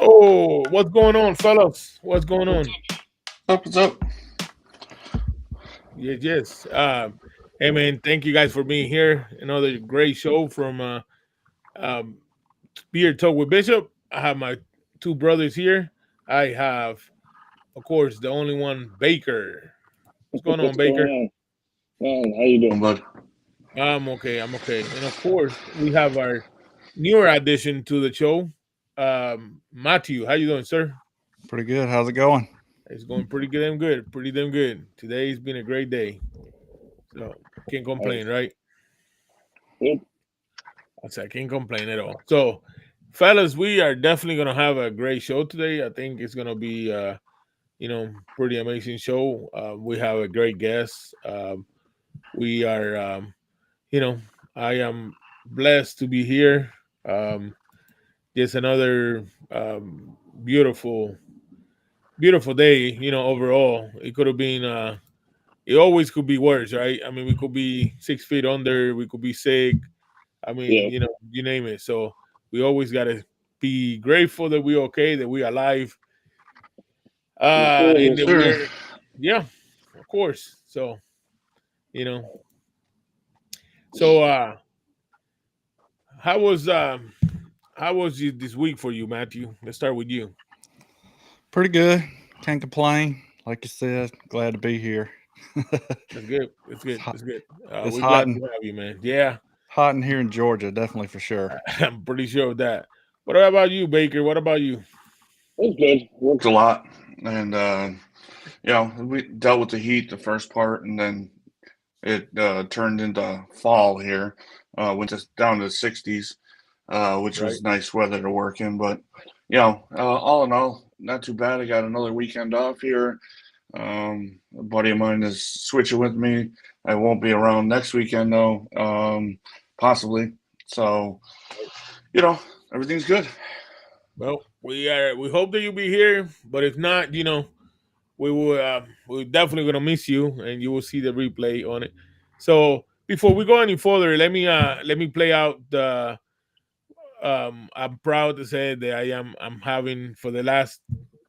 Oh, what's going on, fellas? What's going on? What's up? Yes, yes. Hey, man, thank you guys for being here. Another great show from um, Beer Talk with Bishop. I have my two brothers here. I have, of course, the only one, Baker. What's going on, What's going Baker? on? Man, how you doing, bud? I'm okay. I'm okay. And of course, we have our newer addition to the show, Matthew. How you doing, sir? Pretty good. How's it going? It's going pretty good. Damn good. Pretty damn good. Today's been a great day. So can't complain, Nice. right? Yep. I can't complain at all. So, fellas, we are definitely gonna have a great show today. I think it's gonna be, pretty amazing show. We have a great guest. We are, you know, I am blessed to be here. Um, just another beautiful, beautiful day. Overall, it could have been. It always could be worse, right? I mean, we could be 6 feet under. We could be sick. I mean, Yeah. you name it. So we always got to be grateful that we're okay, that we're alive, Yes, sir. and Yes, that sir. Sure. we're, yeah, of course. So, you know, so how was this week for you, Matthew? Let's start with you. Pretty good. Can't complain. Like you said, glad to be here. That's good. That's it's good. hot. That's good. It's We're hot glad to and have you, man. Yeah, hot in here in Georgia, definitely for sure. I'm pretty sure of that. What about you, Baker? What about you? It's good. Worked a lot, and we dealt with the heat the first part, and then it turned into fall here. Went down to the 60s, which Right. was nice weather to work in. But all in all, not too bad. I got another weekend off here. A buddy of mine is switching with me. I won't be around next weekend though, possibly. So, you know, everything's good. Well, we hope that you'll be here, but if not, we're definitely gonna miss you, and you will see the replay on it. So before we go any further, let me play out the. I'm proud to say that I'm having for the last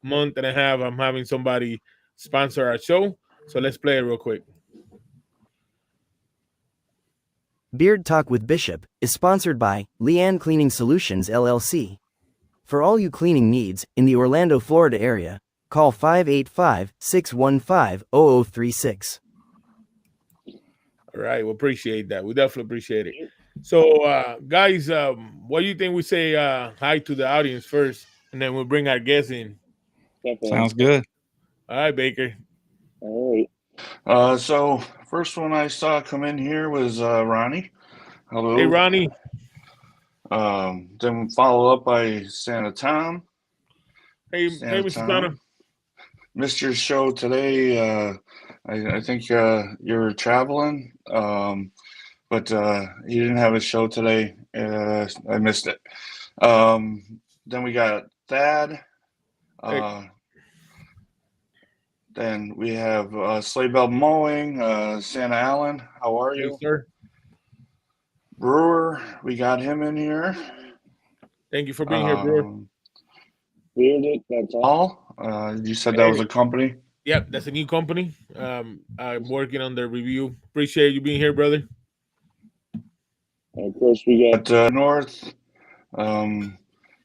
month and a half. I'm having somebody sponsor our show. So let's play it real quick. Beard Talk with Bishop is sponsored by Leanne Cleaning Solutions LLC. For all you cleaning needs in the Orlando, Florida area, call 585-615-0036. All right, we appreciate that. We definitely appreciate it. So, guys, what do you think we say hi to the audience first, and then we'll bring our guests in? Definitely. Sounds good. All right, Baker. All right. So first one I saw come in here was Ronnie. Hey, Hello. Ronnie. Then follow up by Santa Tom. Hey, Santa Mr. Sana. Tom. Missed your show today. I think you're traveling, but he didn't have a show today. I missed it. Then we got Thad. Hey, Uh, then we have Sleigh Bell Mowing, Santa Allen. How are hey, you? sir. Brewer, we got him in here. Thank you for being here, bro. Bearded. That's all. Paul, you said that was Hey, a company. yep, that's a new company. I'm working on the review. Appreciate you being here, brother. And of course, we got. At North, um,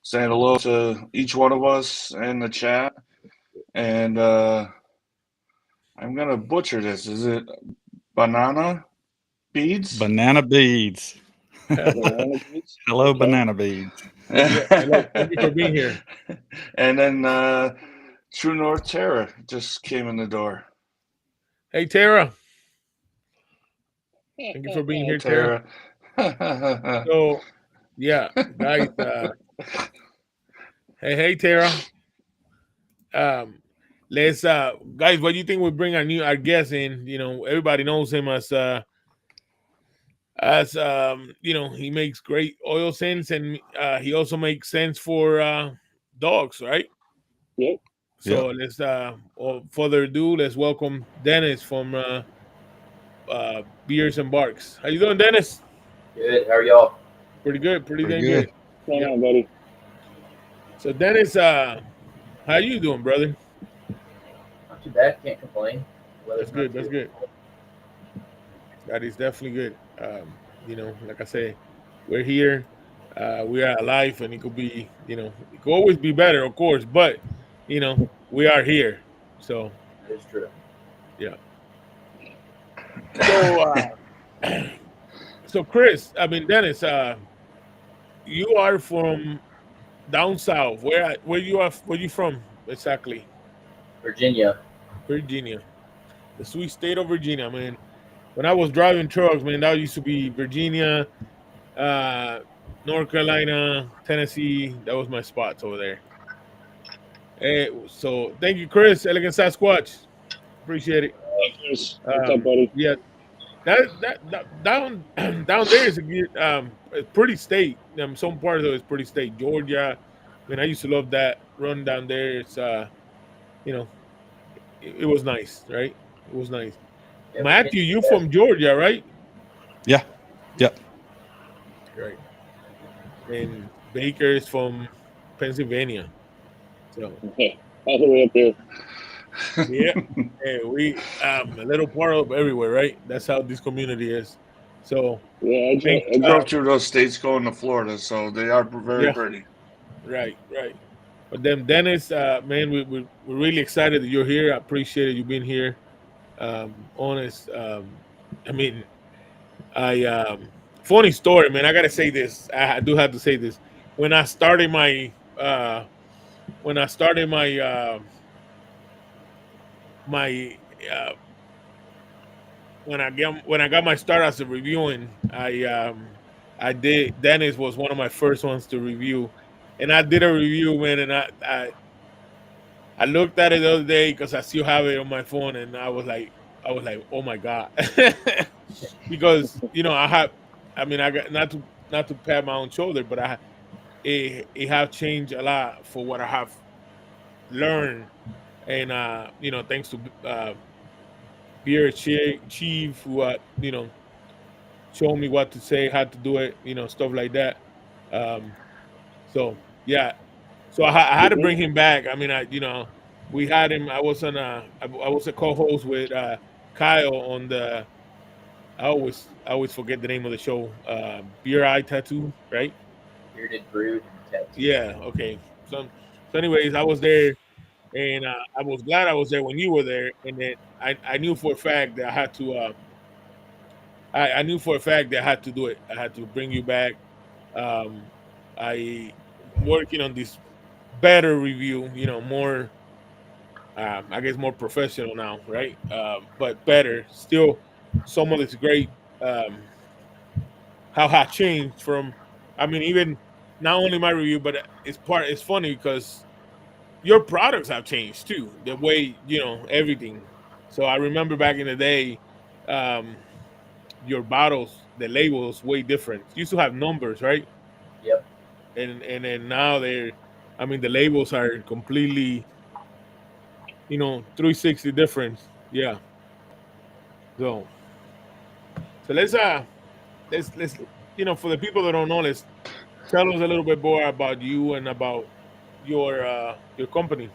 saying hello to each one of us in the chat. And I'm going to butcher this. Is it banana beads? Banana beads. Banana beats. Hello, Okay. banana beads. Yeah, hello. Thank you for being here. And then True North Terra just came in the door. Hey, Tara. Thank you for being here, Tara. Terra. So, yeah, guys. Hey, Tara. Um, let's guys. What do you think we bring our guest in? Everybody knows him as he makes great oil scents, and he also makes sense for dogs, right? Yep. Yep. So let's without further ado, let's welcome Dennis from Beers and Barks. How you doing, Dennis? Good. How are y'all? Pretty good. Pretty Pretty dang good. good. What's going Yeah. on, buddy? So Dennis, how you doing, brother? Not too bad. Can't complain. That's Weather's good. not That's too. good. That is definitely good. Like I say, we're here. We are alive, and it could be, it could always be better, of course, but we are here. So That is true. yeah. So so Chris, I mean Dennis, you are from down south. Where you are? Where you from exactly? Virginia. Virginia, the sweet state of Virginia, man. When I was driving trucks, man, that used to be Virginia, uh, North Carolina, Tennessee. That was my spots over there. So thank you, Chris. Elegant Sasquatch. Appreciate it. Hey, Chris. What's up, buddy? Yeah, that down down there is a pretty state. Some parts of it is pretty state. Georgia. I mean, I used to love that run down there. It's you know, it was nice, right? It was nice. Yeah, Matthew, Virginia's you the best. from Georgia, right? Yeah. Yeah. Right. And Baker is from Pennsylvania. So All the way up there. yeah, we a little part of everywhere, right? That's how this community is. So Yeah, I, thank I Drove through those states going to Florida, so they are very yeah, pretty. right. But then Dennis, man, we're really excited that you're here. I appreciate you being here. Honest, I mean, I funny story, man. I gotta say this. I do have to say this. When I started my when I started my when I got my start as a reviewing, I did. Dennis was one of my first ones to review, and I did a review, man. And I looked at it the other day because I still have it on my phone, and I was like, oh my god, because I have. I mean, I got not to pat my own shoulder, but it have changed a lot for what I have learned, and thanks to Beer Chief, who showed me what to say, how to do it, stuff like that. Um, so yeah, so I had to bring him back. I mean, we had him. I was a co-host with Kyle on the. I always forget the name of the show. Beer Eye Tattoo, right? Bearded Brood and Tattoo. Yeah. Okay. So anyways, I was there, and I was glad I was there when you were there, and then I knew for a fact that I had to. I knew for a fact that I had to do it. I had to bring you back. Um, I working on this better review, more I guess more professional now, right? But better still. Some of it's great. Um, how I changed from. I mean, even not only my review, but it's funny because your products have changed too. The way everything. So I remember back in the day, um, your bottles, the labels way different. You used to have numbers, right? Yep. And then now I mean, the labels are completely 360 difference. Yeah. So let's for the people that don't know, let's tell us a little bit more about you and about your company.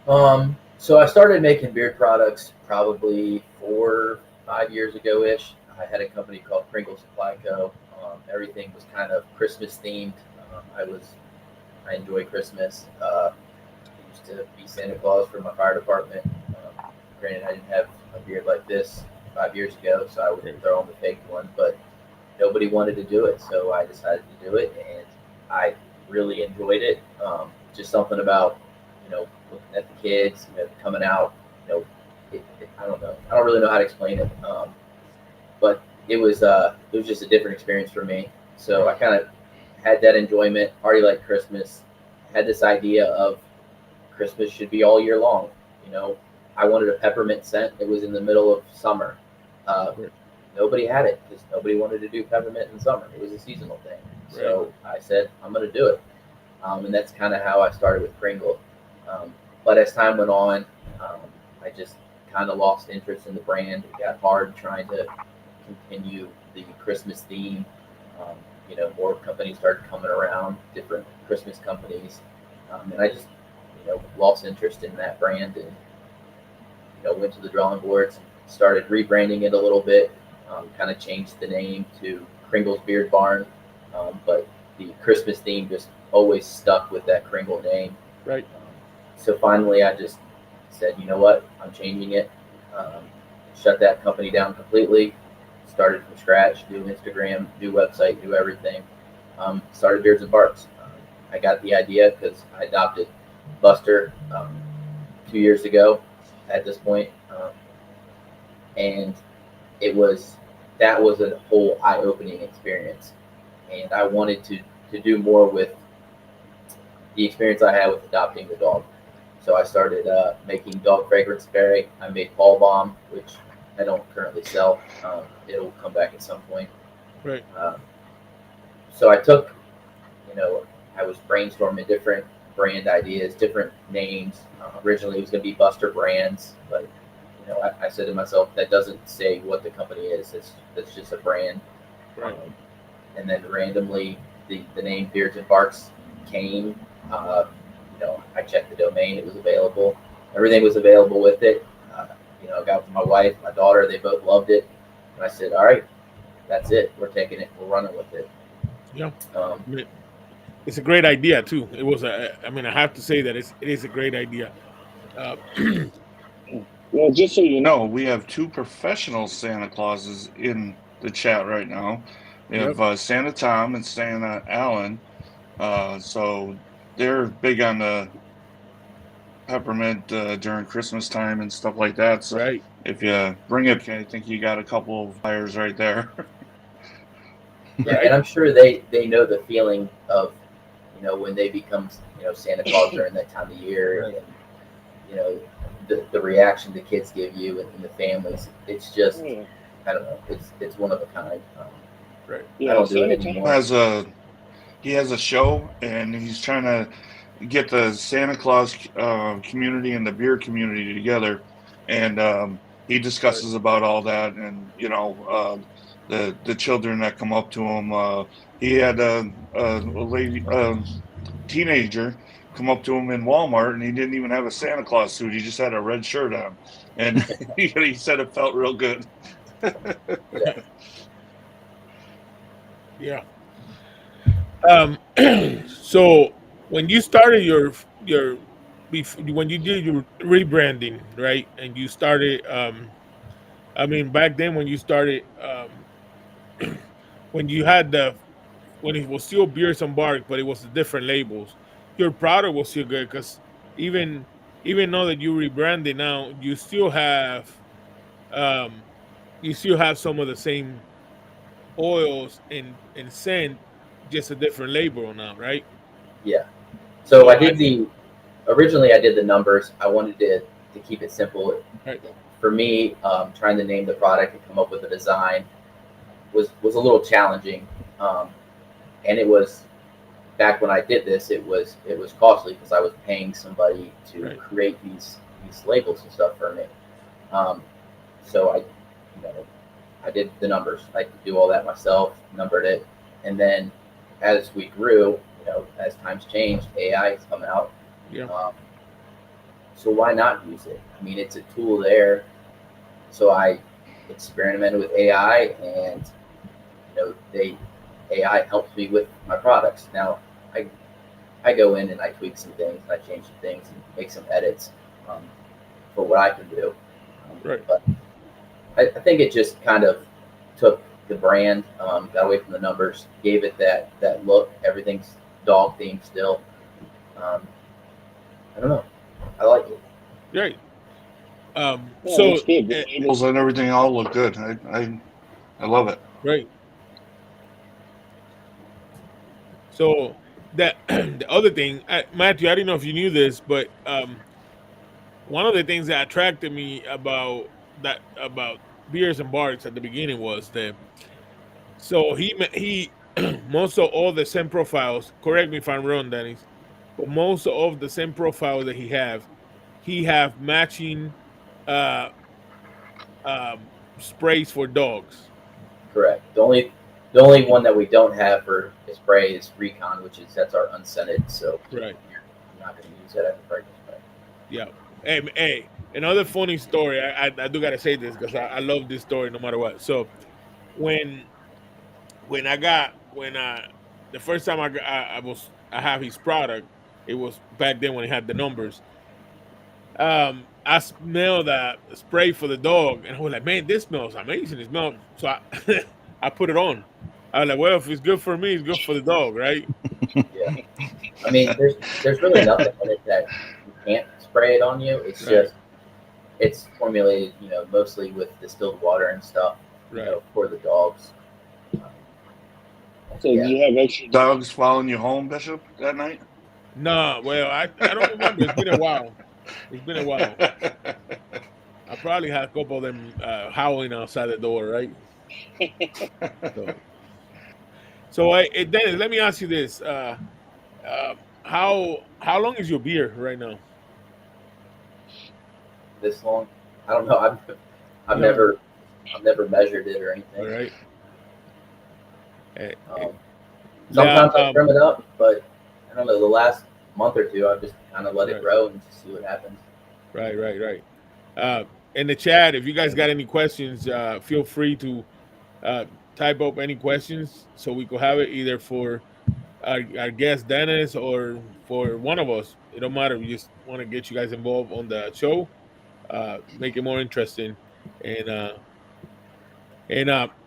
So I started making beard products probably 4, 5 years ago ish. I had a company called Pringle Supply Co. Everything was kind of Christmas themed. I enjoy Christmas. I used to be Santa Claus for my fire department. Granted, I didn't have a beard like this 5 years ago, so I would throw on the fake one, but nobody wanted to do it, so I decided to do it, and I really enjoyed it. Just something about, looking at the kids, coming out, I don't know. I don't really know how to explain it, but it was just a different experience for me. So I kind of had that enjoyment, already like Christmas, had this idea of Christmas should be all year long. I wanted a peppermint scent. It was in the middle of summer. Nobody had it because nobody wanted to do peppermint in summer. It was a seasonal thing. So I said, I'm going to do it. And that's kind of how I started with Pringle. But as time went on, I just kind of lost interest in the brand. It got hard trying to continue the Christmas theme. more companies started coming around, different Christmas companies, and I just lost interest in that brand, and went to the drawing boards and started rebranding it a little bit. Kind of changed the name to Kringle's Beard Barn, but the Christmas theme just always stuck with that Kringle name. Right. So finally, I just said, you know what, I'm changing it. Shut that company down completely. Started from scratch, new Instagram, new website, new everything. Started Beards and Barks. I got the idea because I adopted Buster 2 years ago at this point. And that was a whole eye-opening experience. And I wanted to do more with the experience I had with adopting the dog. So I started making dog fragrance spray. I made ball balm, which I don't currently sell. It'll come back at some point. Right. So I took, I was brainstorming different brand ideas, different names. Originally, it was going to be Buster Brands, but I said to myself, that doesn't say what the company is. It's just a brand. Right. And then randomly, the name Beards and Barks came. I checked the domain; it was available. Everything was available with it. I got with my wife, my daughter. They both loved it, and I said, "All right, that's it. We're taking it. We're running with it." Yeah. It's a great idea too. It was I have to say that it is a great idea. Well, just so you know, No, we have two professional Santa Clauses in the chat right now. We Yep. have Santa Tom and Santa Alan. So they're big on the peppermint during Christmas time and stuff like that. So Right. if you bring it, I think you got a couple of buyers right there. Yeah, Right. and I'm sure they know the feeling of when they become Santa Claus during that time of year, Right. and the reaction the kids give you and the families. It's just yeah, I don't know. It's one of a kind. Right. I yeah, don't do it Santa anymore. He has a show, and he's trying to get the Santa Claus community and the beer community together, and he discusses about all that, and the children that come up to him. He had a lady, teenager, come up to him in Walmart, and he didn't even have a Santa Claus suit. He just had a red shirt on, and he said it felt real good. Yeah. Yeah. So when you started when you did your rebranding, right, and you started, back then when you started, when you had when it was still Beers and Bark, but it was the different labels, your product was still good because even even though that you rebranded now, um, you still have some of the same oils and scent, just a different label now, right? Yeah. So So I did originally I did the numbers. I wanted to keep it simple. right, For me, trying to name the product and come up with a design was a little challenging, and it was back when I did this. It was costly because I was paying somebody to right, create these labels and stuff for me. Um, so I did the numbers. I could do all that myself, numbered it, and then as we grew, as times changed, AI has come out. yeah, Um, so why not use it? I mean, it's a tool there. So I experimented with AI, and they AI helps me with my products. Now I go in and I tweak some things, and I change some things, and make some edits um, for what I can do. right. But I think it just kind of took the brand, got away from the numbers, gave it that look. Everything's dog themed still. Um, I don't know. I like it. Right. yeah, So it's good. The Labels and everything all look good. I love it. right. So that the other thing, Matthew, I didn't know if you knew this, but one of the things that attracted me about Beers and Barks at the beginning was that he most of all the same profiles. Correct me if I'm wrong, Dennis, but most of the same profiles that he have matching uh sprays for dogs. Correct. The only The only one that we don't have for spray is Recon, that's our unscented. So Right. I'm not going to use that as a pregnant spray. Yeah. Hey, another funny story. I do gotta say this because I love this story no matter what. So when when the first time I have his product, it was back then when he had the numbers. I smelled that spray for the dog, and I was like, "Man, this smells amazing." It smells so I I put it on. I was like, "Well, if it's good for me, it's good for the dog, right?" Yeah. I mean, there's really nothing in it that you can't spray it on you. It's Right. just it's formulated, mostly with distilled water and stuff, Right. for the dogs. Um, So Yeah. do you have extra? Dogs following you home, Bishop, that night? No, well, I don't remember. It's been a while. It's been a while. I probably had a couple of them howling outside the door, right? So, Dennis, let me ask you this: how long is your beer right now? This long, I don't know. I've You haven't- never I've never measured it or All anything. right. Eh, Um, now, sometimes I trim it up, but I don't know. The last month or two, I've just kind of let it Right. grow and just see what happens. right. In the chat, if you guys got any questions, feel free to uh, type up any questions so we could have it either for our guest Dennis or for one of us. It don't matter. We just want to get you guys involved on the show, make it more interesting, and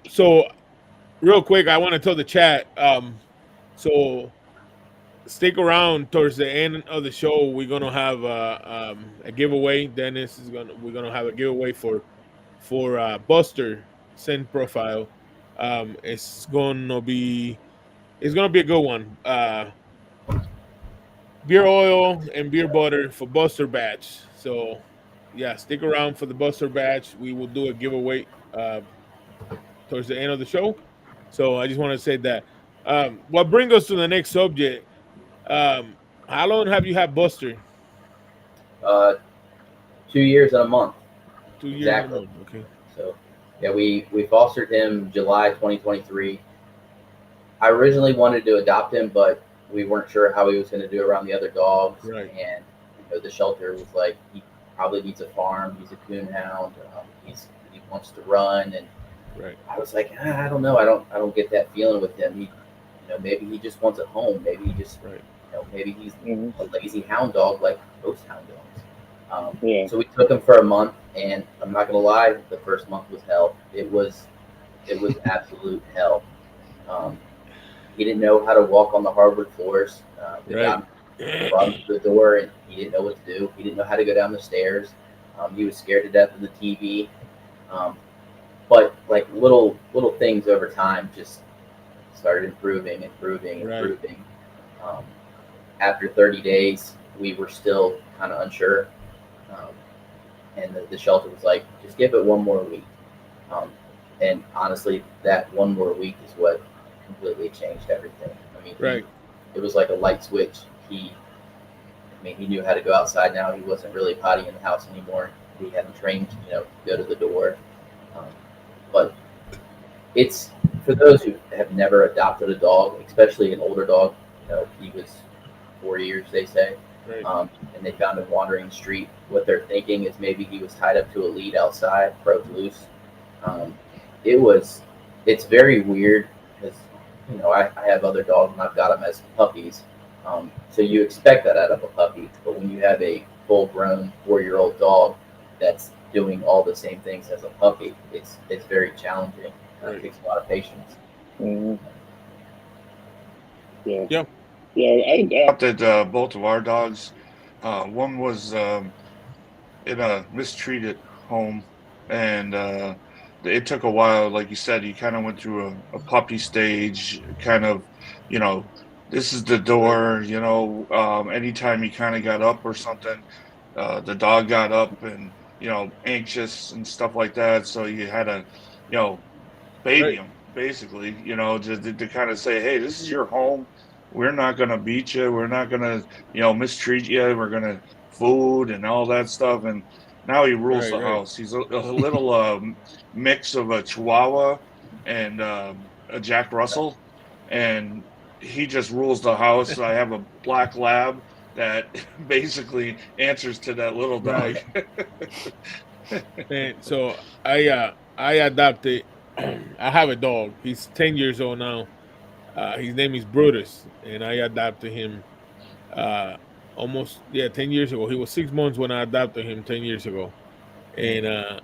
so real quick, I want to tell the chat. So stick around towards the end of the show. We're gonna have a giveaway. Dennis is gonna we're gonna have a giveaway for Buster Send Profile. It's gonna be a good one. Beer oil and beer butter for Buster batch. So yeah, stick around for the Buster batch. We will do a giveaway towards the end of the show. So I just want to say that. What brings us to the next subject? Um, how long have you had Buster? Uh, 2 years and a month 2 years and a exactly. month. Okay. So yeah, we fostered him July 2023. I originally wanted to adopt him, but we weren't sure how he was going to do around the other dogs, Right. and the shelter was like he probably needs a farm. He's a coon hound. He wants to run, and Right. I was like, I don't know. I don't get that feeling with him. Maybe he just wants a home. Maybe he just, Right. maybe he's Mhm. a lazy hound dog like most hound dogs. Yeah. So we took him for a month, and I'm not gonna lie, the first month was hell. It was absolute hell. Um, he didn't know how to walk on the hardwood floors. We Right. brought him to the door, and he didn't know what to do. He didn't know how to go down the stairs. He was scared to death of the TV. Um, but like little things over time just started improving. Right. Um, After 30 days, we were still kind of unsure, and the shelter was like, just give it one more week. And honestly, that one more week is what completely changed everything. I mean, Right. it was like a light switch. He knew how to go outside now. He wasn't really potty in the house anymore. He hadn't trained, to go to the door. Um, but it's for those who have never adopted a dog, especially an older dog. He was 4 years, they say, Right. and they found him wandering the street. What they're thinking is maybe he was tied up to a lead outside, broke loose. Um, it's very weird because I have other dogs and I've got them as puppies. So you expect that out of a puppy, but when you have a full-grown 4-year-old dog that's doing all the same things as a puppy, it's very challenging. Right. It takes a lot of patience. Mhm. Yeah. Yeah. Yeah. I Adopted both of our dogs. One was in a mistreated home, and it took a while. Like you said, he kind of went through a puppy stage, kind of, this is the door, anytime he kind of got up or something, the dog got up and, anxious and stuff like that. So you had to, you know, baby Right. him, basically, to kind of say, hey, this is your home. We're not going to beat you. We're not going to, mistreat you. We're going to food and all that stuff. And now he rules the Right. house. He's a little mix of a Chihuahua and a Jack Russell, and he just rules the house. I have a black lab that basically answers to that little dog. Right. And so I adopted. I have a dog. He's 10 years old now. His name is Brutus, and I adopted him uh almost 10 years ago. He was 6 months when I adopted him 10 years ago, and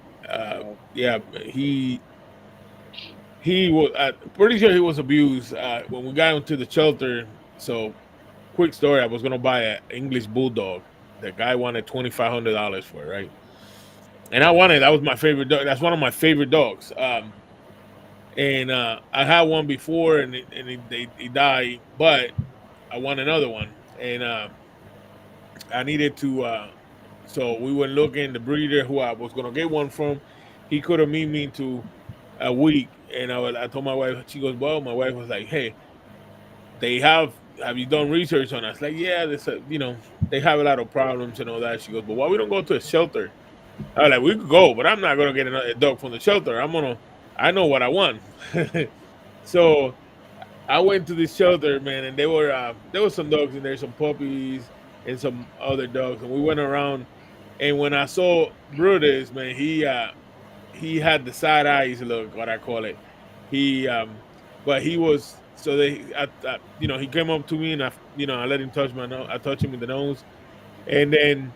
yeah, he was pretty sure he was abused when we got him to the shelter. So quick story: I was gonna buy an English bulldog. The guy wanted $2,500 for it, right? And I wanted that was my favorite dog. That's one of my favorite dogs. And I had one before, and he died, but I want another one, and I needed to. So we were looking. The breeder who I was gonna get one from, he could have meet me into a week, and I told my wife. She goes, "Well," my wife was like, "Hey, they have you done research on us?" Like, yeah, they have a lot of problems and all that. She goes, "But why we don't go to a shelter?" I was like, "We could go, but I'm not gonna get a dog from the shelter. I know what I want." So I went to this shelter, man, and there were some dogs in there, some puppies and some other dogs, and we went around. And when I saw Brutus, man, he had the side eyes look, what I call it. He but he was so he came up to me, and I let him touch my nose. I touched him in the nose, and then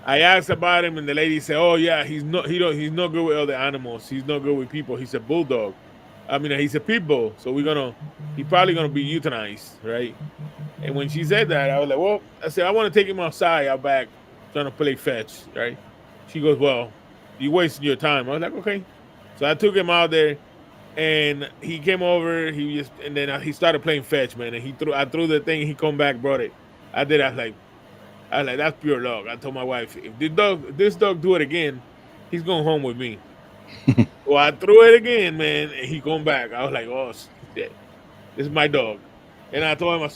I asked about him, and the lady said, "Oh yeah, he's not good with other animals. He's not good with people. He's a bulldog. I mean, he's a pit bull. So he's probably gonna be euthanized, right?" And when she said that, I was like, "Well," I said, "I want to take him outside, out back, trying to play fetch, right?" She goes, "Well, you wasting your time." I was like, "Okay." So I took him out there, and he came over. And then he started playing fetch, man. And I threw the thing. He come back, brought it. I did. I was like, that's pure luck. I told my wife, if this dog do it again, he's going home with me. Well, I threw it again, man, and he come back. I was like, oh shit, this is my dog. And I told him,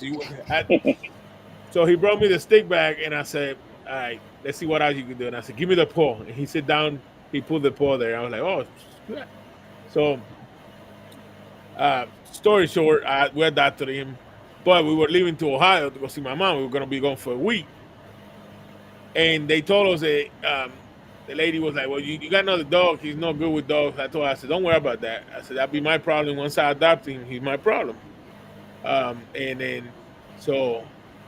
so he brought me the stick back, and I said, all right, let's see what else you can do. And I said, give me the paw. And he sit down, he pulled the paw there. I was like, oh, shit. So, story short, we adopted him, but we were leaving to Ohio to go see my mom. We were going to be gone for a week. And they told us that the lady was like, "Well, you got another dog. He's not good with dogs." I told her, I said, "Don't worry about that." I said, "That'd be my problem. Once I adopt him, he's my problem." And then so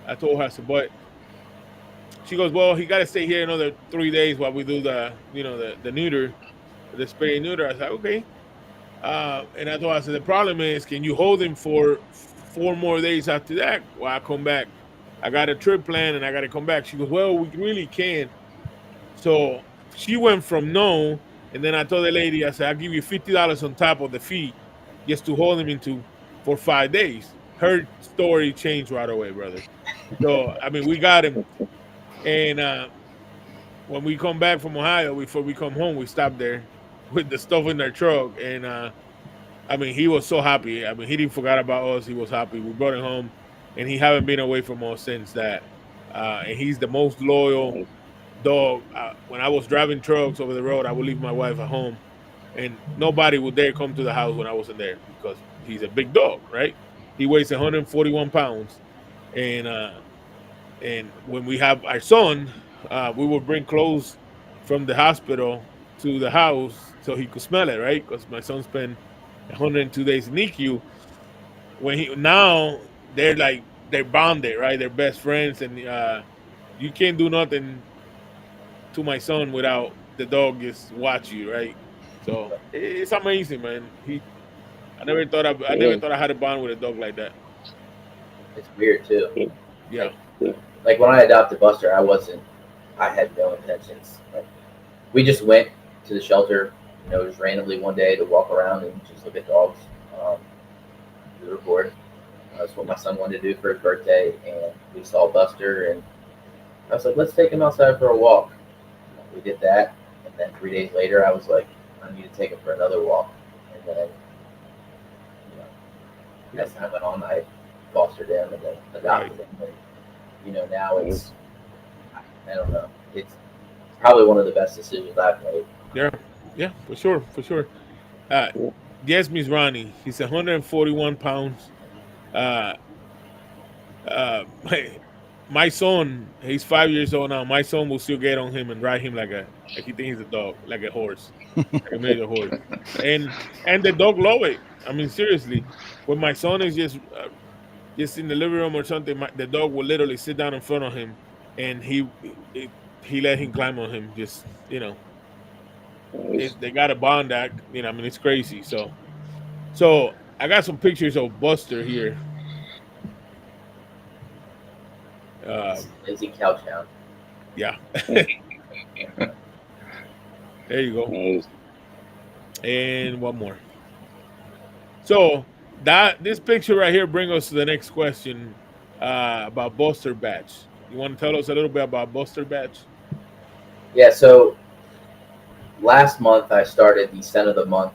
I told her, I said, "But," she goes, "Well, he got to stay here another 3 days while we do the neuter, the spay and neuter." I said, "Okay." And I told her, I said, "The problem is, can you hold him for 4 more days after that while I come back? I got a trip plan and I got to come back." She goes, "Well, we really can." So she went from no, and then I told the lady, I said, "I'll give you $50 on top of the fee just to hold him for 5 days." Her story changed right away, brother. So I mean, we got him, and when we come back from Ohio, before we come home, we stopped there with the stuff in their truck, and I mean, he was so happy. I mean, he didn't forget about us. He was happy. We brought him home, and he haven't been away from us since that. And he's the most loyal dog. When I was driving trucks over the road, I would leave my wife at home, and nobody would dare come to the house when I wasn't there because he's a big dog, right? He weighs 141 pounds, and when we have our son, we would bring clothes from the hospital to the house so he could smell it, right? Because my son spent 102 days in NICU. Now they're bonded, right? They're best friends, and you can't do nothing to my son without the dog just watch you, right? So it's amazing, man. I never thought I had a bond with a dog like that. It's weird too. Yeah, Like when I adopted Buster, I had no intentions. Like we just went to the shelter, just randomly one day to walk around and just look at dogs. We were bored. That's what my son wanted to do for his birthday, and we saw Buster, and I was like, let's take him outside for a walk. We did that, and then 3 days later, I was like, I need to take him for another walk. And then, as time went on, I fostered him and then adopted him. And, now I don't know. It's probably one of the best decisions I've made. yeah, for sure. Yes, Miss Ronnie. He's 141 pounds. Uh, my son, he's 5 years old now. My son will still get on him and ride him like he thinks he's a dog, like a horse, like a major horse. And the dog love it. I mean, seriously, when my son is just in the living room or something, the dog will literally sit down in front of him, and he let him climb on him. Just Nice. they got a bond that I mean, it's crazy. So I got some pictures of Buster here. Lazy couch hound. Yeah, there you go. Nice. And one more. So that this picture right here brings us to the next question about Buster Batch. You want to tell us a little bit about Buster Batch? Yeah, so last month I started the scent of the month,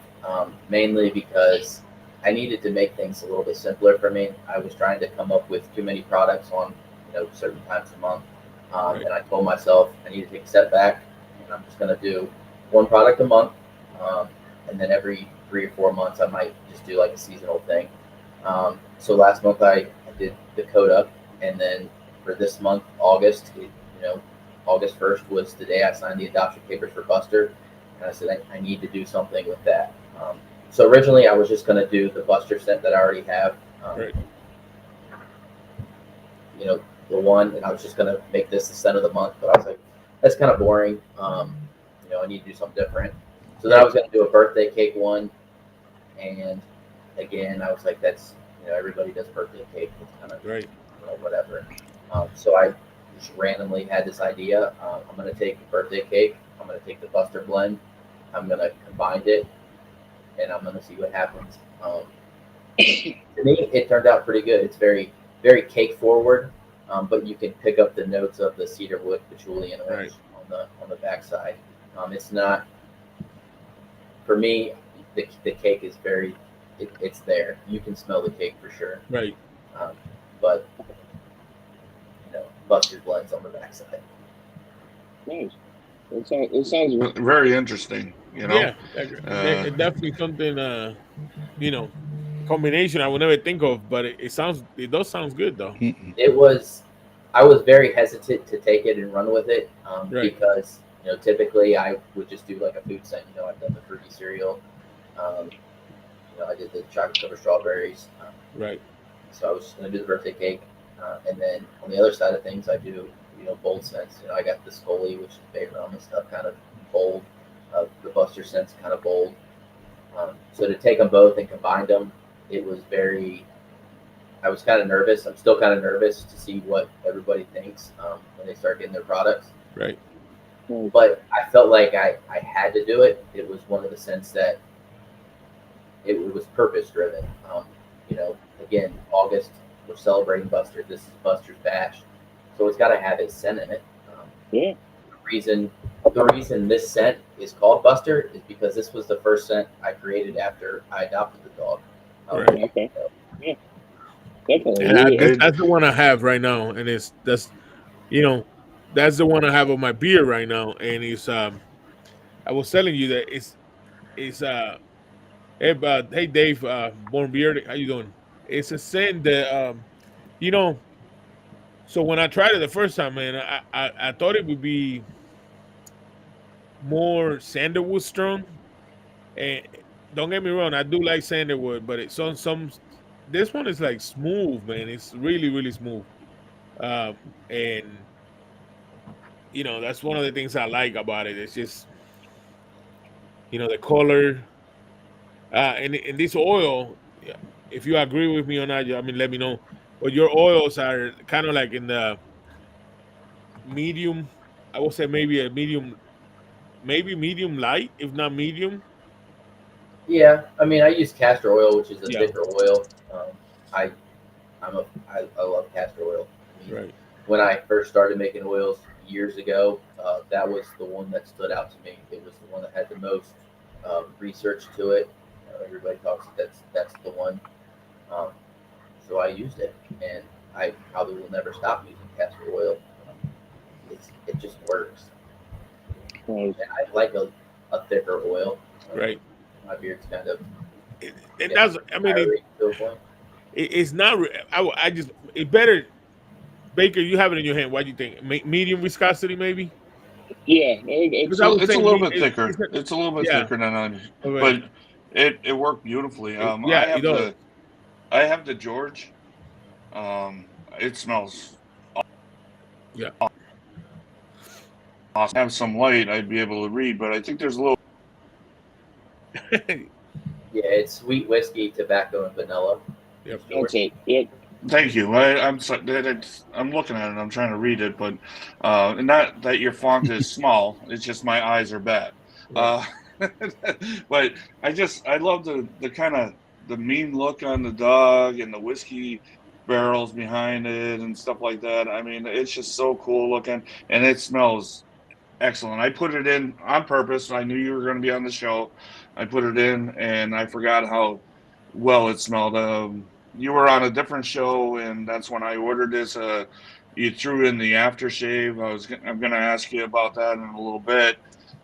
mainly because I needed to make things a little bit simpler for me. I was trying to come up with too many products on certain times a month, Right. and I told myself I need to take a step back, and I'm just going to do one product a month, um, and then every 3 or 4 months I might just do like a seasonal thing. So last month I did Dakota, and then for this month, August, August 1st was the day I signed the adoption papers for Buster, and I said I need to do something with that. So originally I was just going to do the Buster scent that I already have, Right. the one, and I was just going to make this the scent of the month, but I was like, that's kind of boring. I need to do something different. So then I was going to do a birthday cake one, and again, I was like, that's, everybody does birthday cake. It's kind of, Right. whatever. So I just randomly had this idea. I'm going to take the birthday cake. I'm going to take the Buster blend. I'm going to combine it, and I'm going to see what happens. To me, it turned out pretty good. It's very, very cake forward, but you can pick up the notes of the cedar wood, patchouli, and orange on the backside. It's not, for me, the cake is very, it's there. You can smell the cake for sure. Right. But Buster blends on the backside. Nice. It sounds Very interesting. Yeah, definitely something. Combination I would never think of, but it does sound good though. I was very hesitant to take it and run with it, Right. because typically I would just do like a food scent. I've done the fruity cereal. I did the chocolate covered strawberries. Right. So I was just going to do the birthday cake, and then on the other side of things, I do bold scents. I got the Scully, which is bay rum and stuff, kind of bold. The Buster scents kind of bold. So to take them both and combine them, it was very. I was kind of nervous. I'm still kind of nervous to see what everybody thinks when they start getting their products. Right. But I felt like I had to do it. It was one of the scents that it was purpose driven. Again, August, we're celebrating Buster. This is Buster's Bash, so it's got to have its scent in it. yeah. The reason this scent is called Buster is because this was the first scent I created after I adopted the dog. Right. Okay. Yeah. Definitely. And Yeah. that's the one I have right now, and that's the one I have on my beard right now, and it's I was telling you that it's hey Dave, Born Beard, how you doing? It's a scent that you know. So when I tried it the first time, man, I thought it would be more sandalwood strong. And don't get me wrong, I do like sandalwood, but it's on some. This one is like smooth, man. It's really really smooth, and that's one of the things I like about it. It's just the color, and this oil. Yeah, if you agree with me or not, I mean, let me know. But your oils are kind of like in the medium. I would say maybe a medium, maybe medium light, if not medium. Yeah, I mean, I use castor oil, which is a Yeah. thicker oil. I I love castor oil. I mean, Right. when I first started making oils years ago, that was the one that stood out to me. It was the one that had the most research to it. Everybody talks that's the one. Um, so I used it, and I probably will never stop using castor oil. It just works. Nice. And I like a thicker oil. Right. My beard's kind of And Yeah, that's, I mean, Kyrie to a point. it's not. I just it better. Baker, you have it in your hand. What do you think? Medium viscosity, maybe? Yeah, Because it's I would It's a say little bit it's thicker. It's a little bit yeah, thicker than onion, okay. but it worked beautifully. Yeah, it does. I have the George. It smells Yeah, awesome. Have some light, I'd be able to read, but I think there's a little. Yeah, it's sweet whiskey, tobacco, and vanilla. yep. George. that's it. Yep. Thank you. I'm looking at it. I'm trying to read it, but not that your font is small. It's just my eyes are bad. Right, Uh, but I love the kind of the mean look on the dog and the whiskey barrels behind it and stuff like that. I mean, it's just so cool looking, and it smells excellent. I put it in on purpose. I knew you were going to be on the show. I put it in, and I forgot how well it smelled. You were on a different show, and that's when I ordered this. You threw in the aftershave. I'm going to ask you about that in a little bit,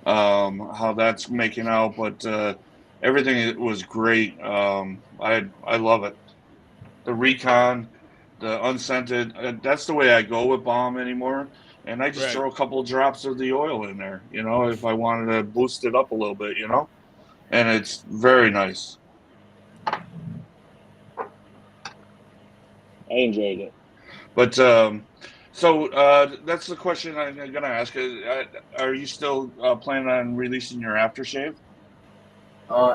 how that's making out. But everything was great. I love it. The recon, the unscented. That's the way I go with bomb anymore. And I just right. throw a couple of drops of the oil in there, if I wanted to boost it up a little bit, and it's very nice. I enjoyed it. But so that's the question I'm going to ask. Are you still planning on releasing your aftershave?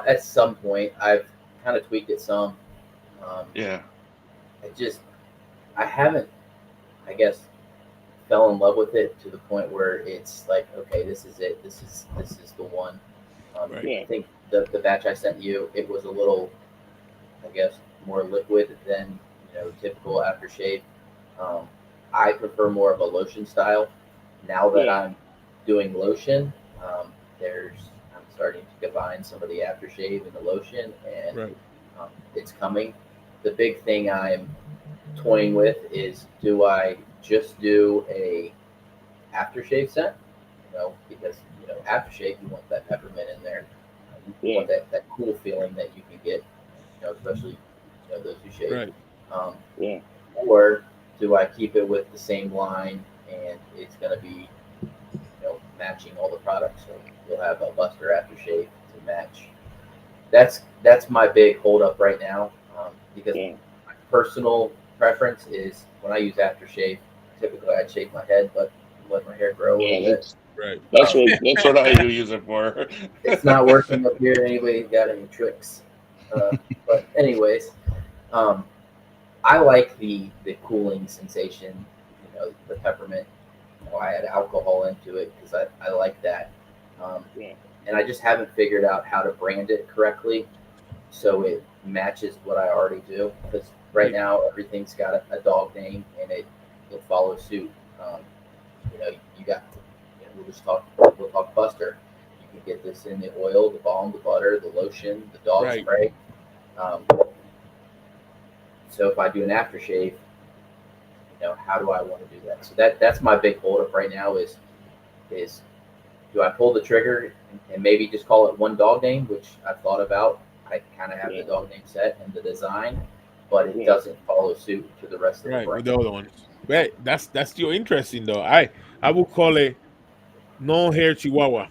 At some point, I've kind of tweaked it some. Um, Yeah. I haven't, I guess, fell in love with it to the point where it's like, okay, this is it. This is the one. Right. Yeah. I think the batch I sent you, it was a little, I guess, more liquid than typical aftershave. Um, I prefer more of a lotion style. Now that Yeah. I'm doing lotion, I'm starting to combine some of the aftershave and the lotion, and Right. it's coming. The big thing I'm toying with is, do I just do a aftershave scent? Because aftershave, you want that peppermint in there. You want that cool feeling that you can get, especially those who shave. Right. Um, Yeah. or do I keep it with the same line and it's going to be matching all the products? So you'll have a Buster aftershave to match. That's my big holdup right now, because Yeah. my personal preference is when I use aftershave. Typically, I'd shave my head, but let my hair grow a Yeah. little bit. Right. That's That's what I use it for. It's not working up here. Anybody got any tricks? But anyways, um, I like the cooling sensation. The peppermint. I add alcohol into it because I like that. Yeah. And I just haven't figured out how to brand it correctly so it matches what I already do. Because right now everything's got a dog name and it'll follow suit. You got. We'll talk Buster. You can get this in the oil, the balm, the butter, the lotion, the dog Right. spray. So if I do an aftershave, how do I want to do that? So that's my big holdup right now is do I pull the trigger and maybe just call it one dog name, which I've thought about. I kind of have the dog name set and the design, but it doesn't follow suit to the rest of the Right. With brand. the other ones. Right. That's still interesting though. I would call it no hair chihuahua.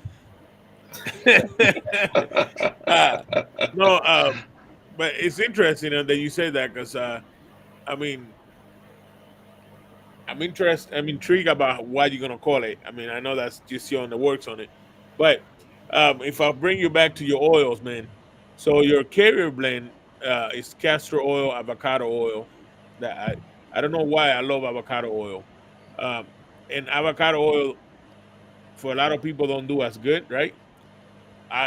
uh, no, but it's interesting that you say that because I mean, I'm intrigued about what you're gonna call it. I mean, I know that's just you on the works on it, but if I bring you back to your oils, man. So your carrier blend is castor oil, avocado oil. That I don't know why I love avocado oil, um, and avocado oil for a lot of people don't do as good, right?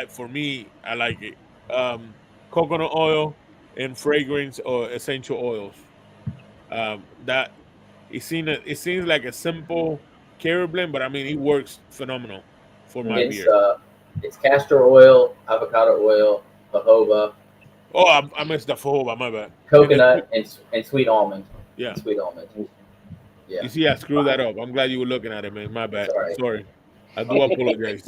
For me, I like it. Coconut oil and fragrance or essential oils. That it seems like a simple carrot blend, but I mean it works phenomenal for my It's beard. it's castor oil, avocado oil, jojoba, Oh, I missed the jojoba, my bad. And then coconut, and sweet almond. yeah, And sweet almond. Yeah. you see, I screwed that up. I'm glad you were looking at it, man. My It's bad. all right. Sorry, I do apologize.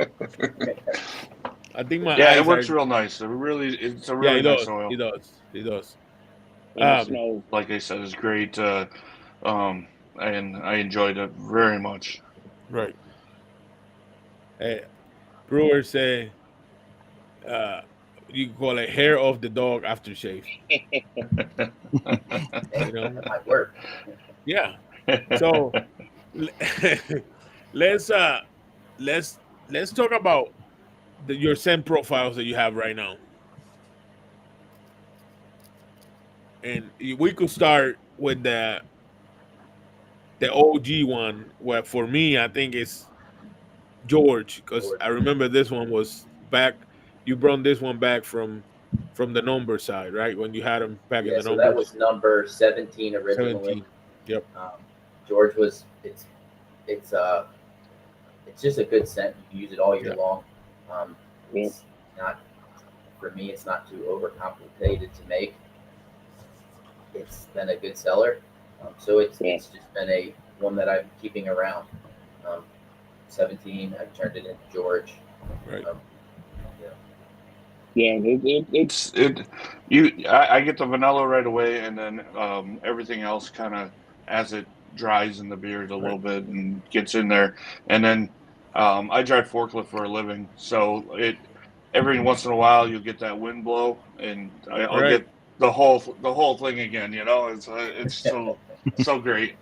I think my Yeah, it eyes are. works real nice. It's a Yeah, really it nice does. oil. It does. It does. And it Um, smells. Like I said, it's great. Um, and I enjoyed it very much. right. Hey, brewers say uh, you can call it hair off the dog aftershave. Hey, You know. that might work. Yeah. So let's uh let's let's talk about your scent profiles that you have right now, and we could start with the OG one. Where for me, I think it's George, because George. I remember this one was back. You brought this one back from the number side, right? When you had them back in Yeah, the so that numbers, was number 17 originally. 17. Yep. Um, George was it's it's just a good scent. You can use it all year Yeah. long. Yeah. It's not for me. It's not too overcomplicated to make. It's been a good seller, so Yeah. it's just been a one that I'm keeping around. Um, 17, I've turned it into George. Right. Yeah. Yeah. It's It I get the vanilla right away, and then everything else kind of as it dries in the beard a Right. little bit and gets in there, and then I drive forklift for a living, so it every once in a while you'll get that wind blow, and I'll Right. get the whole thing again. You know, it's so great,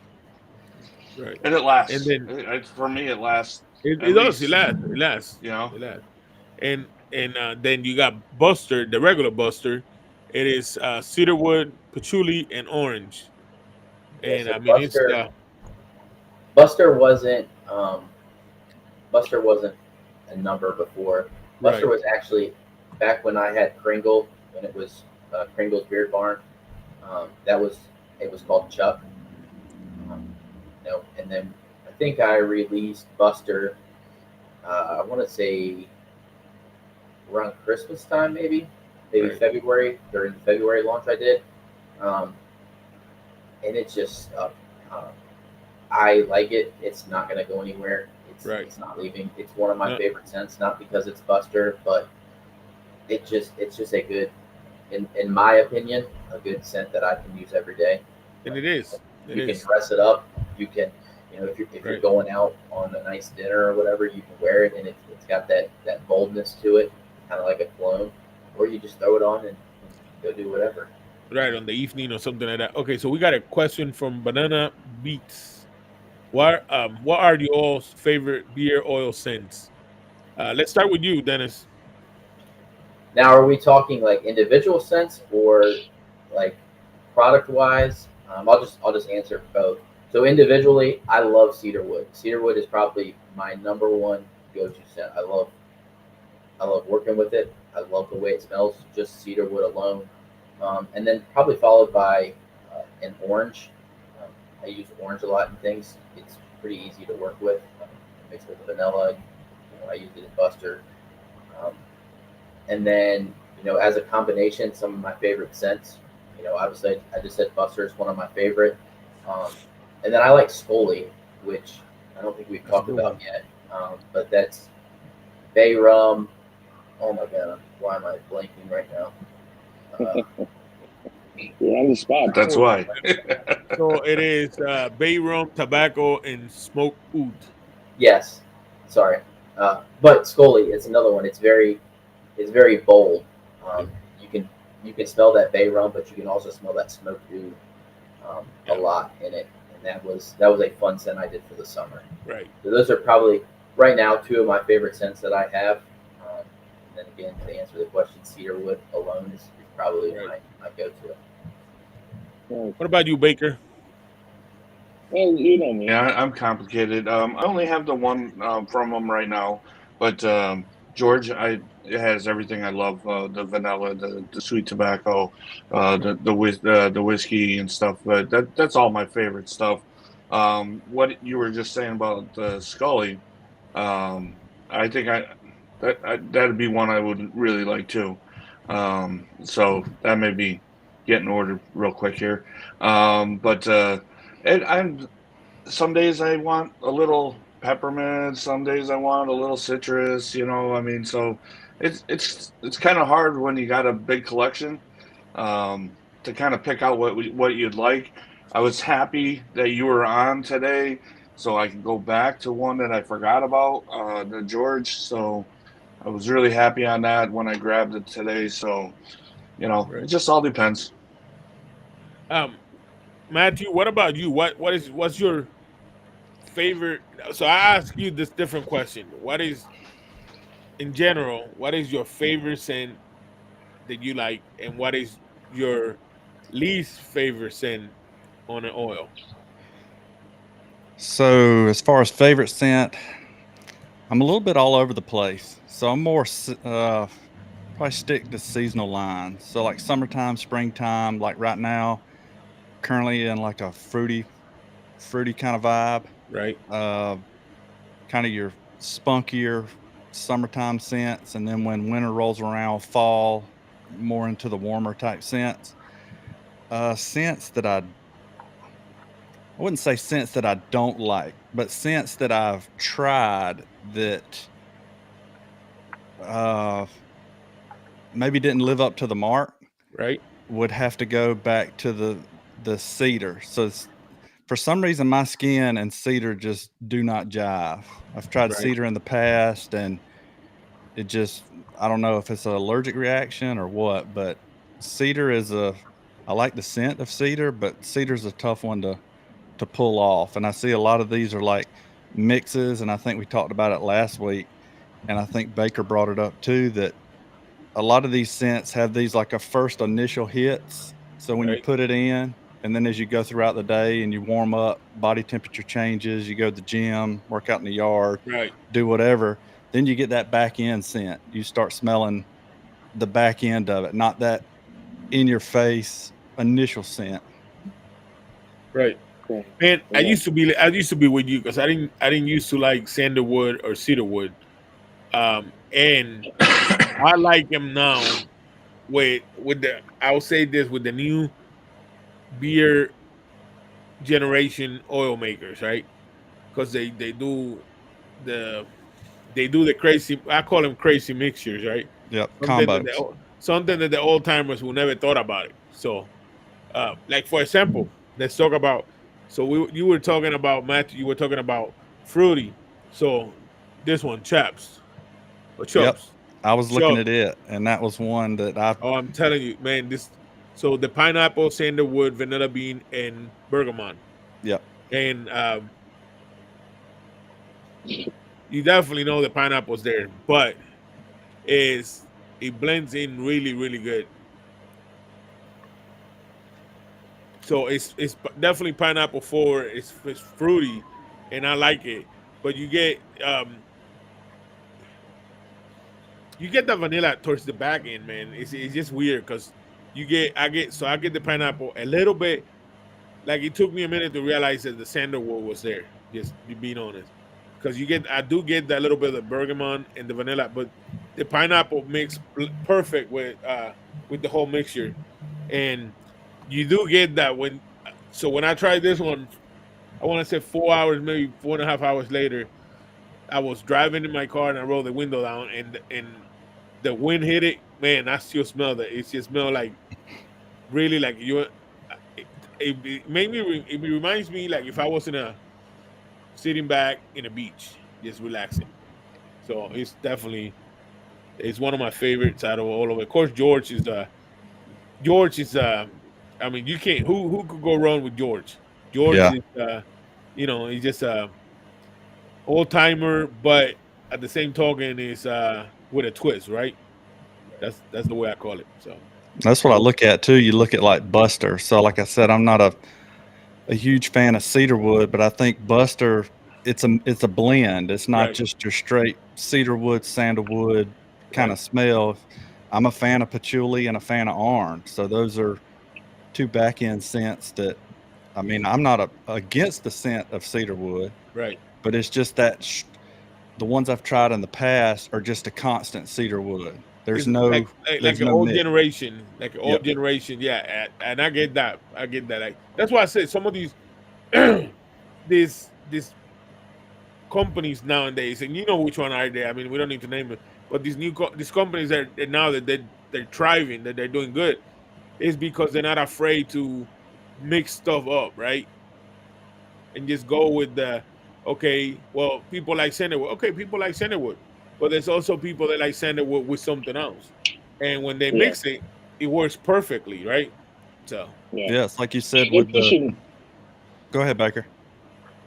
Right. and it And lasts. then For me, it lasts it at does. It least lasts. It lasts. you know. It lasts. And then you got Buster, the regular Buster. It is cedarwood, patchouli, and orange. Yeah. And So I mean, it's Buster wasn't Buster wasn't a number before. Buster right, was actually back when I had Kringle, when it was Kringle's Beard Barn. That was it was called Chuck. And then I think I released Buster. I want to say around Christmas time, maybe right, February during the February launch I did, um, and it's just uh, I like it. It's not going to go anywhere. right. It's not leaving. It's one of my No, favorite scents, not because it's Buster, but it's just a good, in my opinion, a good scent that I can use every day. and Like, it is. It you can is. dress it up. You can, if you're Right. going out on a nice dinner or whatever, you can wear it, and it's got that boldness to it, kind of like a cologne. Or you just throw it on and go do whatever. Right on the evening or something like that. Okay, so we got a question from Banana Beats. What are the all's favorite beer oil scents? Let's start with you, Dennis. Now, are we talking like individual scents or like product wise? I'll just answer both. So individually, I love cedarwood. Cedarwood is probably my number one go-to scent. I love working with it. I love the way it smells, just cedarwood alone. And then probably followed by an orange. Um, I use orange a lot in things. It's pretty easy to work with. Mixed with vanilla. I use it in Buster. Um, and then, as a combination, some of my favorite scents. Obviously, I just said Buster is one of my favorite. Um, and then I like Scully, which I don't think we've That's a talked good about one. yet. But that's Bay Rum. Oh my God, why am I blanking right now? you're on the spot. That's why. So it is bay rum, tobacco, and smoked oud. Yes, sorry, but Scully is another one. It's very bold. Yep. Um, you can smell that bay rum, but you can also smell that smoked oud a Yeah. lot in it, and that was a fun scent I did for the summer. Right. So those are probably right now two of my favorite scents that I have. And then again, to answer the question, cedarwood alone is probably Right. my go-to. What about you, Baker? Well, you know me. Yeah, I'm complicated. I only have the one from them right now, but George, it has everything I love: the vanilla, the sweet tobacco, the whiskey and stuff. But that's all my favorite stuff. What you were just saying about the Scully, I think that'd be one I would really like too. So that may be getting ordered real quick here. But and I'm some days I want a little peppermint, some days I want a little citrus, I mean, so It's kind of hard when you got a big collection to kind of pick out what you'd like. I was happy that you were on today, so I can go back to one that I forgot about, the George. So I was really happy on that when I grabbed it today. So it Right. just all depends. Um, Matthew, what about you? What's your favorite? So I ask you this different question. What is in general? What is your favorite scent that you like, and what is your least favorite scent on an oil? So as far as favorite scent, I'm a little bit all over the place. So I'm more probably stick to seasonal lines. So like summertime, springtime, like right now, currently in like a fruity kind of vibe. Right. Uh, Kind of your spunkier summertime scents, and then when winter rolls around, fall more into the warmer type scents. Scents that I wouldn't say scents that I don't like, but scents that I've tried that uh, maybe didn't live up to the mark Right. would have to go back to the cedar. So for some reason, my skin and cedar just do not jive. I've tried Right. cedar in the past, and it just I don't know if it's an allergic reaction or what, but cedar is I like the scent of cedar, but cedar's a tough one to pull off. And I see a lot of these are like mixes, and I think we talked about it last week, and I think Baker brought it up too, that a lot of these scents have these like a first initial hits. So when you Right. put it in, and then as you go throughout the day and you warm up, body temperature changes, you go to the gym, work out in the yard, Right. do whatever, then you get that back end scent. You start smelling the back end of it, not that in your face initial scent. Right. Yeah. Man, I Yeah. used to be with you because I didn't used to like sandalwood or cedarwood. And I like them now with the I'll say this with the new beer generation oil makers, right? Because the they do the crazy, I call them crazy mixtures, right? Yep, Something that combos. the old timers who never thought about it. So like for example, let's talk about. So you were talking about Matthew. You were talking about fruity. So this one, chaps or Yep, chops, I was looking chub. at it, and that was one that I Oh, I'm telling you, man. This so the pineapple, sandalwood, vanilla bean, and bergamot, yep. and you definitely know the pineapple's there, but is it blends in really, really good. So it's definitely pineapple forward. It's fruity, and I like it. But you get the vanilla towards the back end, man. It's just weird because I get the pineapple a little bit. Like it took me a minute to realize that the sandalwood was there. Just being honest, because I do get that little bit of the bergamot and the vanilla, but the pineapple mix perfect with the whole mixture, and you do get that when. So when I tried this one, I want to say 4 hours, maybe 4.5 hours later, I was driving in my car and I rolled the window down and the wind hit it. Man, I still smell that. It just smell like really like you. It made me. It reminds me like if I was in a sitting back in a beach, just relaxing. So it's one of my favorites out of all of it. Of course, George is. I mean, you can't. Who could go wrong with George? George Yeah, is. He's just a old timer, but at the same token is with a twist, right? That's the way I call it. So that's what I look at too. You look at like Buster. So like I said, I'm not a huge fan of cedarwood, but I think Buster it's a blend. It's not right, just your straight cedarwood, sandalwood kind right, of smell. I'm a fan of patchouli and a fan of orange. So those are two back end scents that I mean, I'm not against the scent of cedarwood, right. but it's just that the ones I've tried in the past are just a constant cedarwood. There's It's no like there's an no old mix. generation, like an old Yep. generation. Yeah, and I get that. I get that. Like that's why I said some of these these companies nowadays, and you know which one are they? I mean, we don't need to name it. But these companies that now that they're thriving, that they're doing good, is because they're not afraid to mix stuff up, right? And just go with the okay. Well, people like sandalwood. Okay, people like sandalwood, but there's also people that like sandalwood with something else, and when they Yeah, mix it, it works perfectly, right? So yeah. Yes, like you said They're with the. pushing. Go ahead, Baker.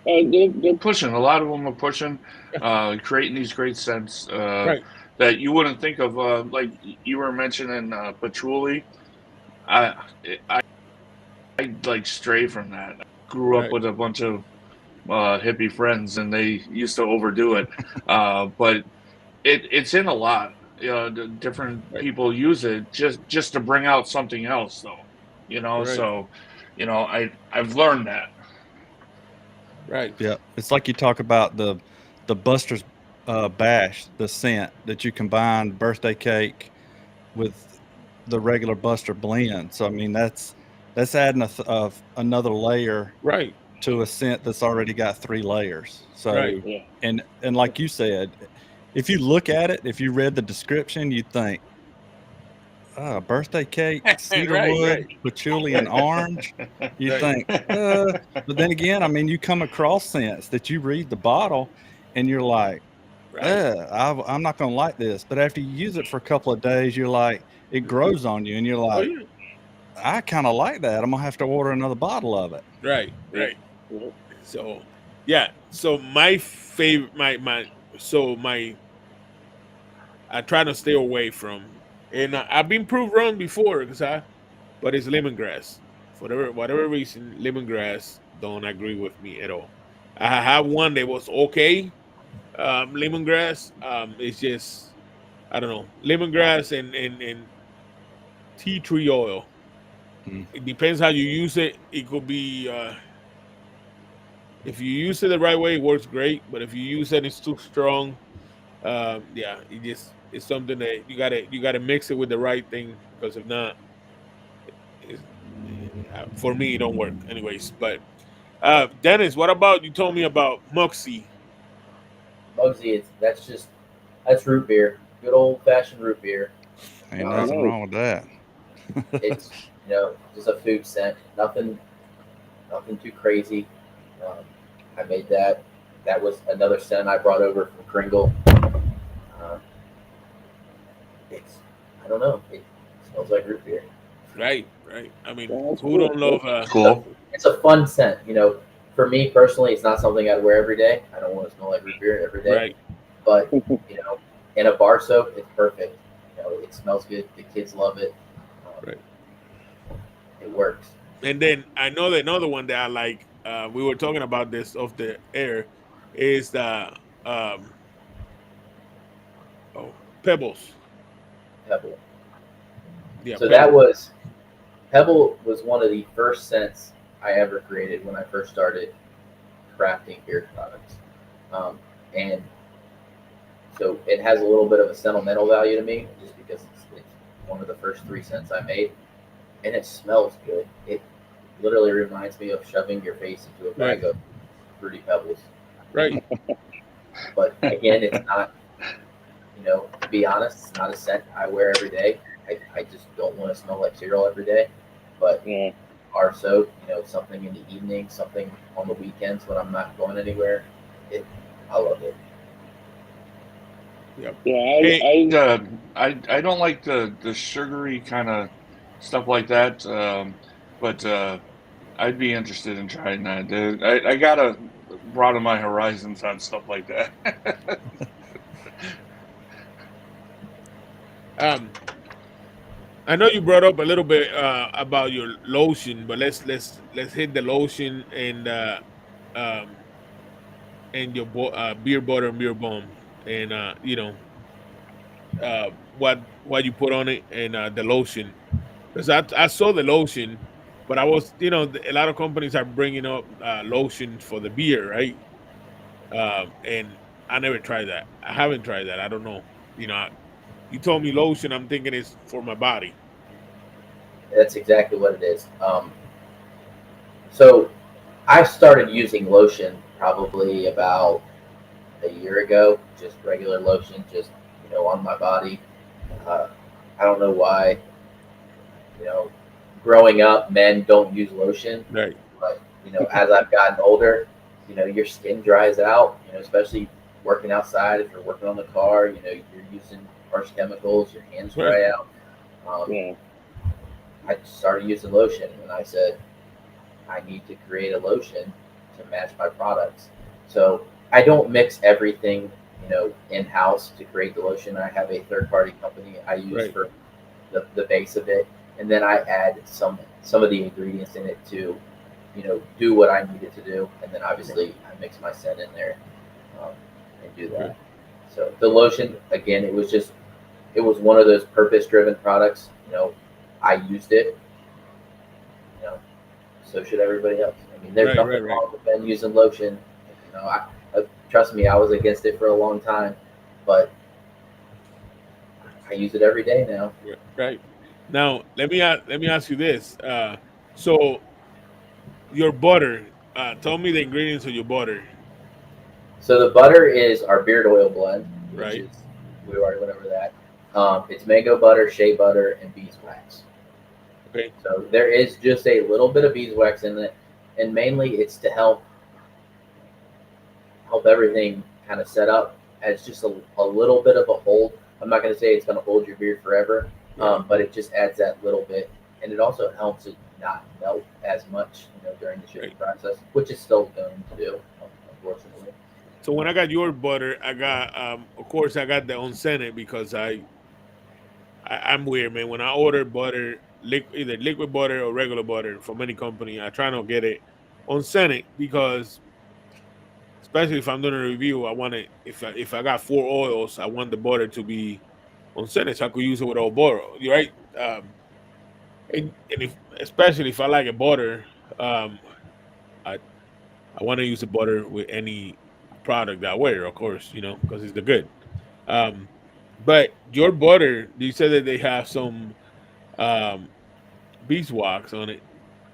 They're Pushing. A lot of them are pushing, creating these great scents right, that you wouldn't think of. Like you were mentioning patchouli. I I like stray from that. I grew up right, with a bunch of hippie friends, and they used to overdo it. But it's in a lot. The different right, people use it just to bring out something else, though. right, So I've learned that. right, Yeah, it's like you talk about the Buster's Bash, the scent that you combine birthday cake with the regular Buster blend. So I mean that's adding another layer right, to a scent that's already got 3 layers. right, So yeah. and like you said, if you look at it, if you read the description, you'd think, birthday cake, right, cedarwood, right, patchouli, and orange. You right, think, but then again, I mean, you come across scents that you read the bottle and you're like, right. I'm not going to like this. But after you use it for a couple of days, you're like, it grows on you and you're Oh like, yeah, I kind of like that. I'm going to have to order another bottle of it. right, Yeah. right. Yeah. So yeah, so my favorite, my I try to stay away from, and I've been proved wrong before but it's lemongrass. For whatever reason, lemongrass don't agree with me at all. I have one that was okay, lemongrass. It's just I don't know, lemongrass and tea tree oil. Mm. It depends how you use it. It could be if you use it the right way, it works great. But if you use it, it's too strong. Yeah, it's something that you gotta mix it with the right thing because if not, it's, for me it don't work. Anyways, but Dennis, what about you? Told me about Muxie. Bugsy, that's root beer, good old fashioned root beer. Ain't Oh, Um, nothing nice. wrong with that. it's just a food scent, nothing too crazy. Um, I made that. That was another scent I brought over from Kringle. Um, it's I don't know. It smells like root beer. Right, right. I mean, Yeah, that's who cool. don't love It's a Cool. it's a fun scent. For me personally, it's not something I'd wear every day. I don't want to smell like root beer every day. right, But you know, in a bar soap, it's perfect. It smells good. The kids love it. Um, right. it works. And then I know that another one that I like. We were talking about this off the air. Is the um oh Pebbles? Pebble. Yeah, So that Pebbles. was Pebble was one of the first scents I ever created when I first started crafting beard products. And so it has a little bit of a sentimental value to me just because it's one of the first 3 scents I made. And it smells good. It literally reminds me of shoving your face into a Right, bag of fruity pebbles. right, But again, it's not, to be honest, it's not a scent I wear every day. I just don't want to smell like cereal every day. But Yeah. bar soap, something in the evening, something on the weekends when I'm not going anywhere. It, I love it. yep. Yeah. Hey, I don't like the sugary kind of stuff like that. But I'd be interested in trying that. I gotta broaden my horizons on stuff like that. um, I know you brought up a little bit about your lotion, but let's hit the lotion um and your beer butter and beer bomb, and what you put on it and the lotion. Because I saw the lotion, but I was a lot of companies are bringing up lotion for the beer, right? And I never tried that. I haven't tried that. I don't know. You told me lotion. I'm thinking it's for my body. That's exactly what it is. So I started using lotion probably about a year ago, just regular lotion, just on my body. I don't know why, growing up, men don't use lotion, Right. but as I've gotten older, your skin dries out. Especially working outside. If you're working on the car, you're using harsh chemicals. Your hands dry out. Yeah. I started using lotion, and I said, I need to create a lotion to match my products. So I don't mix everything, in house to create the lotion. I have a third party company I use for the base of it, and then I add some of the ingredients in it to, do what I need it to do, and then obviously I mix my scent in there and do that. So the lotion, again, it was one of those purpose driven products. I used it. So should everybody else. I mean, there's nothing wrong with them using lotion. I trust me, I was against it for a long time, but I use it every day now. Right. Now, let me ask you this. So your butter. Tell me the ingredients of your butter. So the butter is our beard oil blend, which Right. is we already went over that. It's mango butter, shea butter, and beeswax. Okay. So there is just a little bit of beeswax in it, and mainly it's to help everything kind of set up as just a little bit of a hold. I'm not going to say it's going to hold your beard forever, but it just adds that little bit, and it also helps it not melt as much, during the shipping process, which it's still going to do, unfortunately. So when I got your butter, I got, of course, I got the unscented because I'm weird, man. When I order butter, either liquid butter or regular butter from any company, I try not to get it unscented because, especially if I'm doing a review, I want it. If I got 4 oils, I want the butter to be unscented so I could use it with all butter. You right? And if especially if I like a butter, I I want to use the butter with any product that I wear, of course, because it's the good. Um, but your butter, you said that they have some um, beeswax on it.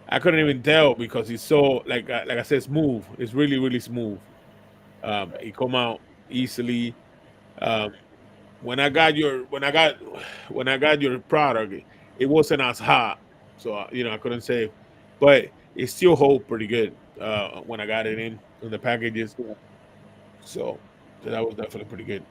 I couldn't even tell because it's so like I said, smooth. It's really really smooth. It come out easily. Um, when I got your product, it wasn't as hot, so I couldn't say, but it still hold pretty good when I got it in the packages. So that was definitely pretty good.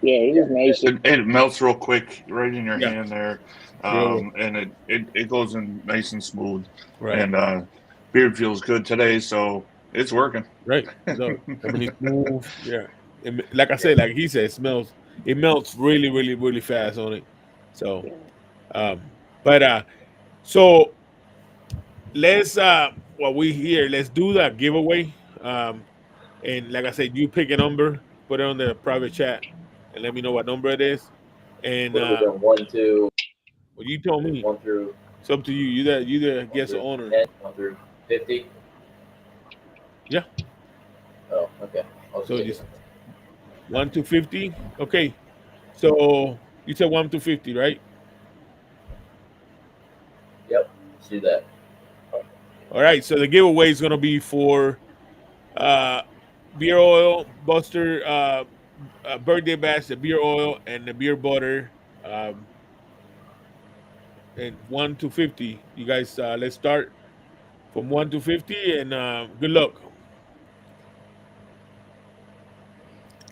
Yeah, it was nice. It melts real quick right in your Yeah, hand there, real and it goes in nice and smooth. right, And beard feels good today, so it's working. right. So I mean, it's smooth. Yeah, like I said, like he said, it melts really, really, really fast on it. So, but so let's while we here, let's do that giveaway. And like I said, you pick a number, put it on the private chat, and let me know what number it is. And What are we doing? 1, 2, well, you told me 1 through it's up to you. You the 1 guest through owner. 10, 1 through 50. Yeah. Oh, okay. I'll So get just it. 1 to 50. Okay. So you said 1 to 50, right? Yep. Let's do that. All right. So the giveaway is gonna be for uh beer oil, Buster, birthday bash, the beer oil, and the beer butter. Um, and 1 to 50. You guys, let's start from 1 to 50, and good luck.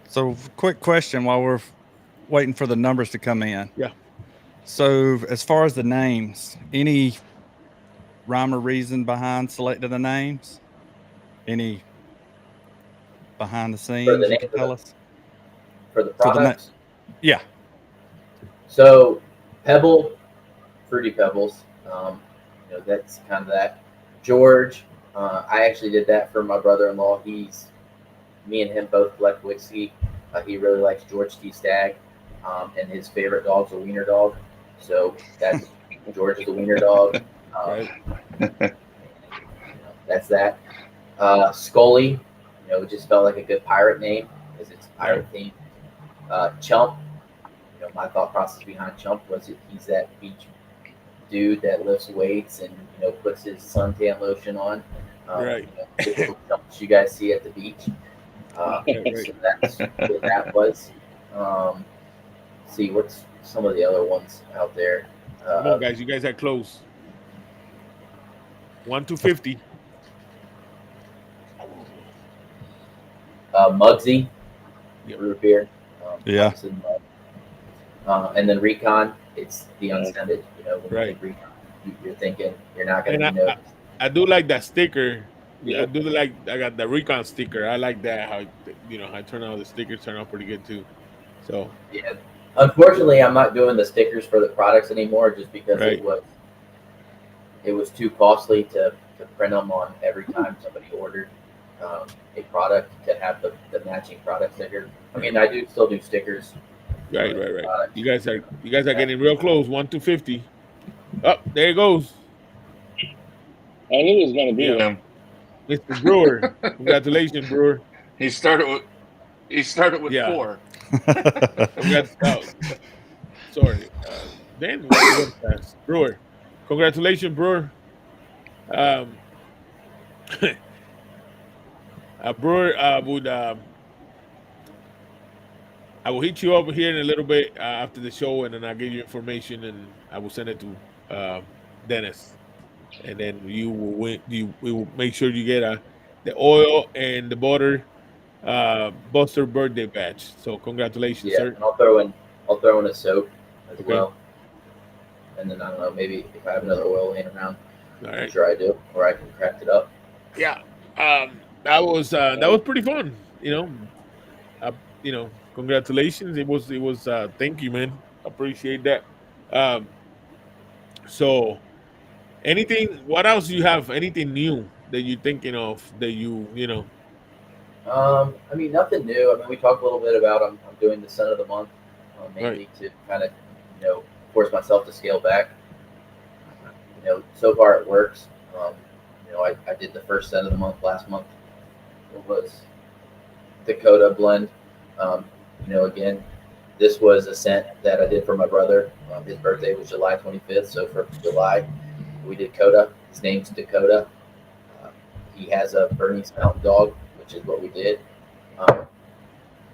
So, quick question while we're waiting for the numbers to come in. Yeah. So, as far as the names, any rhyme or reason behind selecting the names? Any behind the For the scenes you name could tell us? for the For the products. yeah. So Pebble, Fruity Pebbles. That's kind of that. George, I actually did that for my brother-in-law. Me and him both collect whiskey. He really likes George T. Stagg, and his favorite dog's a wiener dog. So that's George is a wiener dog. Right. That's that. Scully, it just felt like a good pirate name because it's pirate themed. Chump, my thought process behind Chump was he's that beach dude that lifts weights and puts his suntan lotion on. Right. The chumps you guys see at the beach. Right. So that's what that was. See what's some of the other ones out there. Come on, guys. You guys are close. 1 to 50. Muggsy, Yep. root beer. Yeah. Thompson Mug. And then Recon, it's the unscented. You know, when Right. you think Recon, you're thinking you're not going And to be noticed. I do like that sticker. Yeah. I do like. I got the Recon sticker. I like that. How I turn out the stickers turn out pretty good too. So Yeah. Unfortunately, I'm not doing the stickers for the products anymore, just because right. it was too costly to print them on every time somebody ordered a product to have the matching product sticker. I mean, I do still do stickers. Right. You guys are getting real close. 1 to 50. Oh, there it goes. I knew it was going to be Yeah, there. Mr. Brewer. Congratulations, Brewer. He started with Yeah. 4. Congrats. Sorry. Then what fast. Brewer. Congratulations, Brewer. Um, Brewer would I will hit you up here in a little bit after the show, and then I'll give you information, and I will send it to Dennis, and then you will win. We will make sure you get the oil and the butter Buster birthday batch. So congratulations, Yeah, sir. and I'll throw in a soap as Okay. well. And then I don't know, maybe if I have another oil laying around, All I'm right. sure I do, or I can crack it up. Yeah. That was pretty fun. Congratulations. It was thank you, man. Appreciate that. Um, so anything? What else do you have? Anything new that you're thinking of that you know? I mean, nothing new. I mean, we talked a little bit about I'm doing the scent of the month, Right. mainly to kind of, force myself to scale back. So far it works. I did the first scent of the month last month. It was Dakota blend. Again, this was a scent that I did for my brother. His birthday was July 25th, so for July, we did Coda. His name's Dakota. Uh, he has a Bernese Mountain Dog, which is what we did.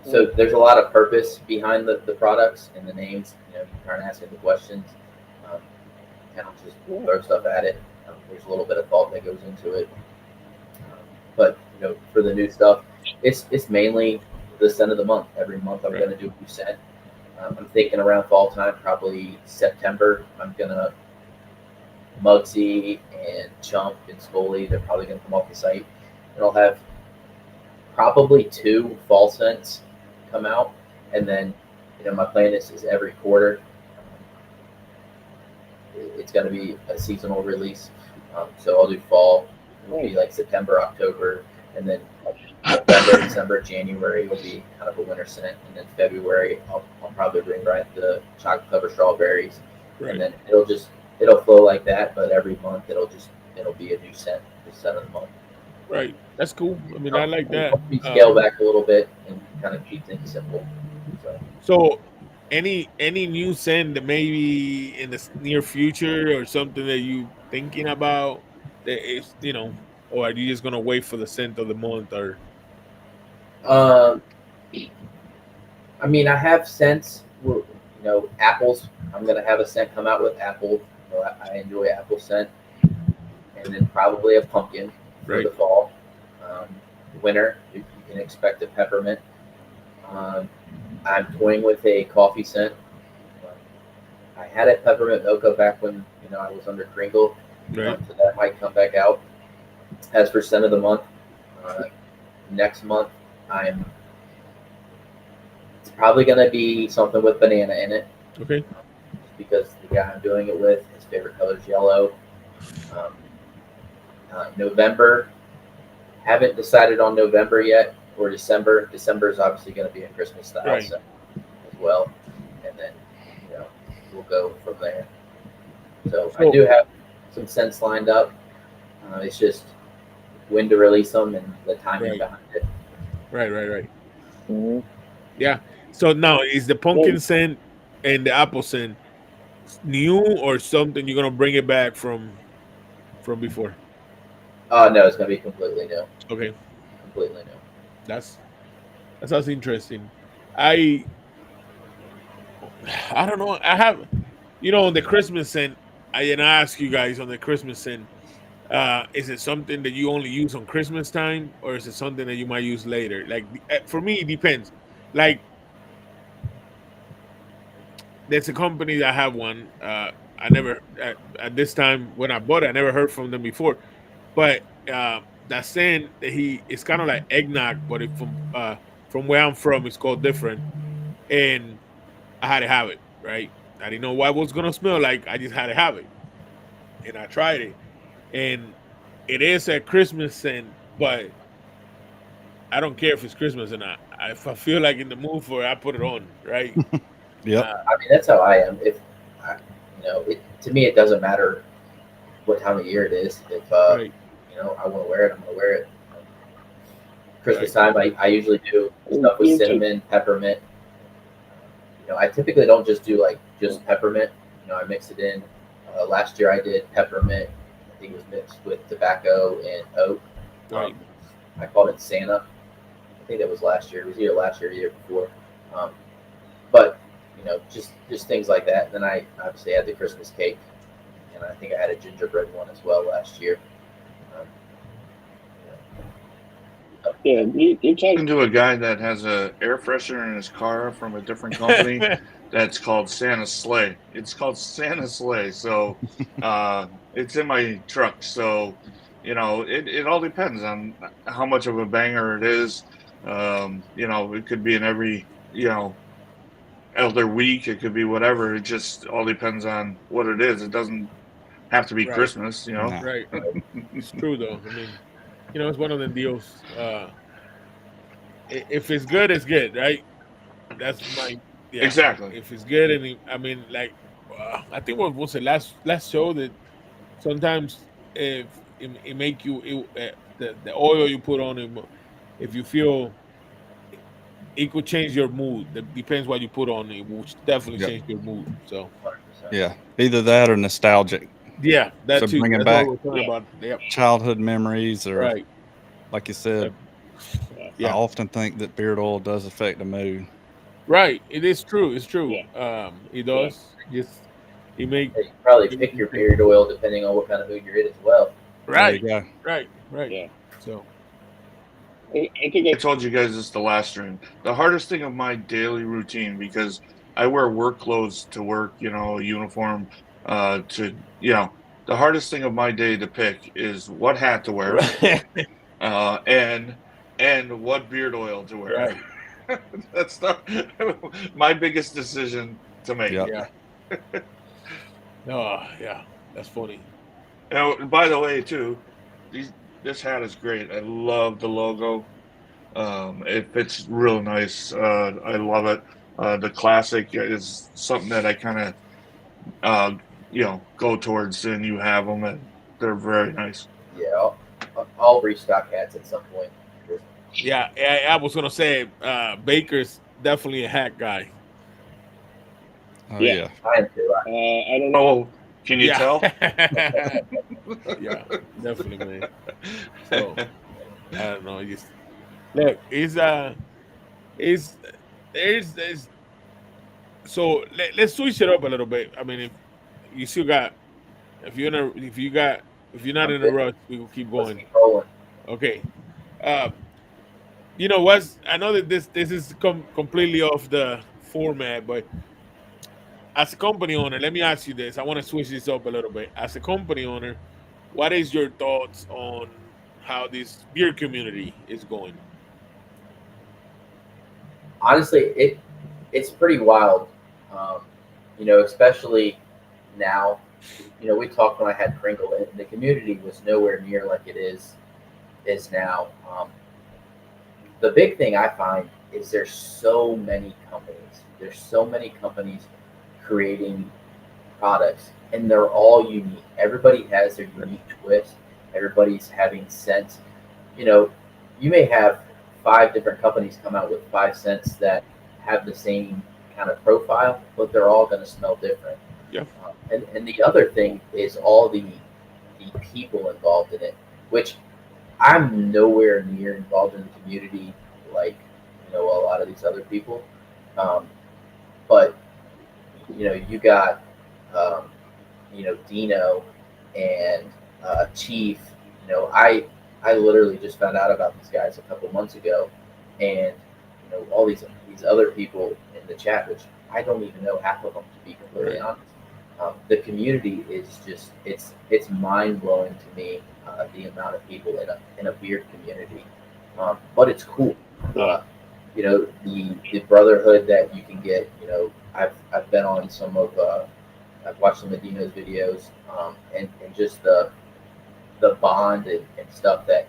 So there's a lot of purpose behind the products and the names. You aren't asking the questions. Kind of just throw stuff at it. There's a little bit of thought that goes into it. But for the new stuff, it's mainly the scent of the month. Every month I'm going to do a new scent. I'm thinking around fall time, probably September. I'm gonna Muggsy and Chump and Scully. They're probably gonna come off the site, and I'll have probably 2 fall scents come out, and then my plan is every quarter. It's going to be a seasonal release, so I'll do fall. It'll be like September, October, and then November, December, January will be kind of a winter scent, and then February I'll probably bring right the chocolate covered strawberries, and then it'll flow like that. But every month it'll be a new scent, the scent of the month. Right. That's cool. I mean, I like that. We scale back a little bit and kind of keep things simple. So any new scent that maybe in the near future or something that you thinking about that is or are you just gonna wait for the scent of the month or I mean, I have scents. Apples. I'm gonna have a scent come out with apple. I enjoy apple scent, and then probably a pumpkin for the fall. Winter, you can expect a peppermint. I'm toying with a coffee scent. I had a peppermint mocha back when I was under Kringle, so that might come back out. As for scent of the month, next month it's probably going to be something with banana in it. Okay. Because the guy I'm doing it with, his favorite color is yellow. November, haven't decided on November yet, or December. December is obviously going to be a Christmas style scent as well, and then we'll go from there. So I do have some scents lined up. It's just when to release them and the timing behind it. Right. Mm-hmm. Yeah. So now is the pumpkin scent and the apple scent new or something you're gonna bring it back from before? No, it's gonna be completely new. Okay. Completely new. That sounds interesting. I I don't know. I have, on the Christmas scent. I ask you guys on the Christmas scent. Is it something that you only use on Christmas time, or is it something that you might use later? Like for me, it depends. Like there's a company that I have one. I never at this time when I bought it, I never heard from them before. But that saying that it's kind of like eggnog, but from where I'm from, it's called different. And I had to have it, right? I didn't know what it was gonna smell like. I just had to have it, and I tried it, and it is a Christmas scent, but I don't care if it's Christmas or not. If I feel like in the mood for it, I put it on, right? Yep. I mean, that's how I am. If I, to me, it doesn't matter what time of year it is. If Right, I want to wear it, I'm going to wear it. Christmas right, time, I usually do stuff with Me too. cinnamon, peppermint. I typically don't just do like just peppermint. I mix it in. Last year I did peppermint. I think it was mixed with tobacco and oak. right. I called it Santa. I think that was last year. It was either last year or the year before. But just things like that. And then I obviously had the Christmas cake, and I think I had a gingerbread one as well last year. Um, Yeah, you talk. Talking to a guy that has a air freshener in his car from a different company that's called Santa Sleigh. It's called Santa Sleigh, so it's in my truck. So it all depends on how much of a banger it is. It could be in every other week. It could be whatever. It just all depends on what it is. It doesn't have to be Right, Christmas. Nah. right. It's true though. I mean, it's one of the deals. If it's good, it's good, right? That's my yeah. Exactly. If it's good, and I mean, like, I think what was the last show that sometimes if it make you the oil you put on it, if you feel it could change your mood. That depends what you put on it, which definitely Yep. change your mood. So 100%. Yeah. Either that or nostalgic. yeah, that So too. bringing That's what back we're talking Yeah, about. Yep. childhood memories, or Right. like you said, yeah, I Yeah. often think that beard oil does affect the mood. Right. It is true. It's true. yeah, It yeah. does. Just it make You probably it make pick you your think. beard oil depending on what kind of mood you're in as well. There you Right. go. Right. Right. Yeah. So I think I told you guys this the last stream. The hardest thing of my daily routine, because I wear work clothes to work, uniform, the hardest thing of my day to pick is what hat to wear, right. and what beard oil to wear. Right. That's my biggest decision to make. Yep. Yeah. Oh, yeah. That's funny. By the way, too, this hat is great. I love the logo. It fits real nice. I love it. The classic is something that I kind of, go towards, and you have them, and they're very nice. Yeah, I'll restock hats at some point. Yeah. I was gonna say Baker's definitely a hat guy. Oh Yeah. yeah. I am too. I don't know. Oh, can you Yeah. tell? Yeah. Definitely, man. So I don't know. Just look. Is there's so let's switch it up a little bit. I mean, if you still got if you're in a if you're not I'm in a good. rush, we will keep Let's going. keep rolling. Okay. Uh, what's I know that this is completely off the format, but as a company owner, let me ask you this. I want to switch this up a little bit. As a company owner, what is your thoughts on how this beer community is going? Honestly, it's pretty wild. Um, especially now. We talked when I had Pringle, and the community was nowhere near like it is now. The big thing I find is there's so many companies. There's so many companies creating products, and they're all unique. Everybody has their unique twist. Everybody's having scents. You know, you may have 5 different companies come out with 5 scents that have the same kind of profile, but they're all going to smell different. Yeah. And the other thing is all the people involved in it, which I'm nowhere near involved in the community like a lot of these other people. But you got, Dino and Chief. I literally just found out about these guys a couple months ago, and all these other people in the chat, which I don't even know half of them, to be completely honest. The community is just it's mind blowing to me, the amount of people in a beard community, but it's cool. The brotherhood that you can get. I've been on some of I've watched some of Dino's videos, and just the bond and stuff that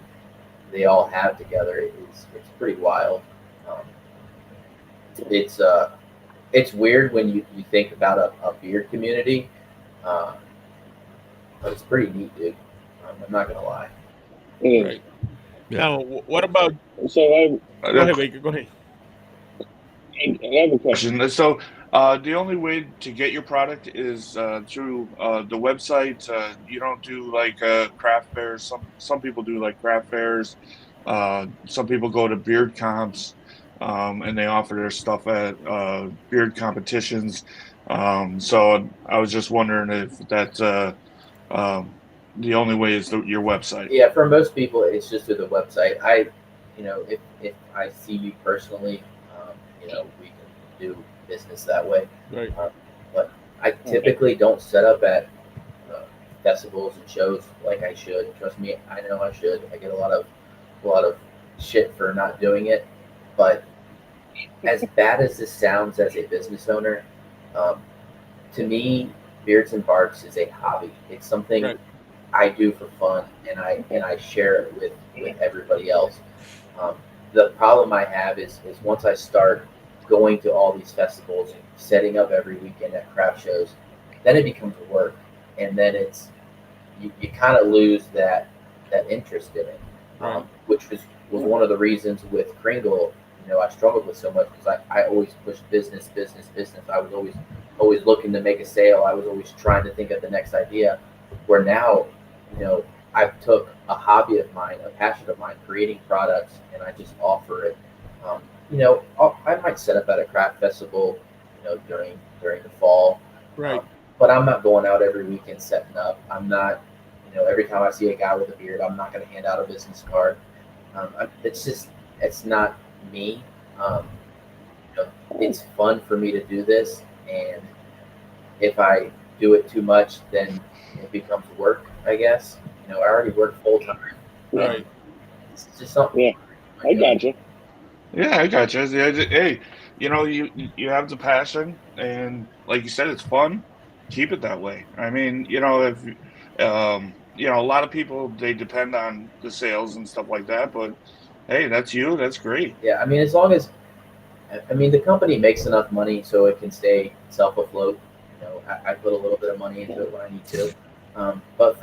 they all have together it's pretty wild. Um, it's it's weird when you think about a beard community, uh, but it's pretty neat, dude. I'm not gonna lie. Right. Yeah. Now, what about? So Go ahead, Baker. Go ahead. I have a question. Question. So, the only way to get your product is through the website. You don't do like craft fairs. Some people do like craft fairs. Some people go to beard comps, and they offer their stuff at beard competitions. So I was just wondering if that's um, the only way is your website. Yeah, for most people, it's just through the website. If I see you personally, we can do business that way. Right. But I typically don't set up at uh, festivals and shows like I should. Trust me, I know I should. I get a lot of shit for not doing it. But as bad as this sounds as a business owner, um, to me, beards and barks is a hobby. It's something Right. I do for fun, and I share it with everybody else. Um, the problem I have is once I start going to all these festivals and setting up every weekend at craft shows, then it becomes work, and then you kind of lose that interest in it, Right. which was one of the reasons with Kringle. I struggled with so much because I always pushed business, business, business. I was always looking to make a sale. I was always trying to think of the next idea. Where now, I took a hobby of mine, a passion of mine, creating products, and I just offer it. I might set up at a craft festival, during the fall, Right. but I'm not going out every weekend setting up. I'm not, every time I see a guy with a beard, I'm not going to hand out a business card. It's not me. Um, it's fun for me to do this, and if I do it too much, then it becomes work, I guess. I already work full time. Right. It's just something. Yeah, I got you. Yeah, I got you. Yeah, hey, you have the passion, and like you said, it's fun. Keep it that way. I mean, if a lot of people they depend on the sales and stuff like that, but hey, that's you. That's great. Yeah, I mean, as long as the company makes enough money so it can stay self afloat. I put a little bit of money into it when I need to, but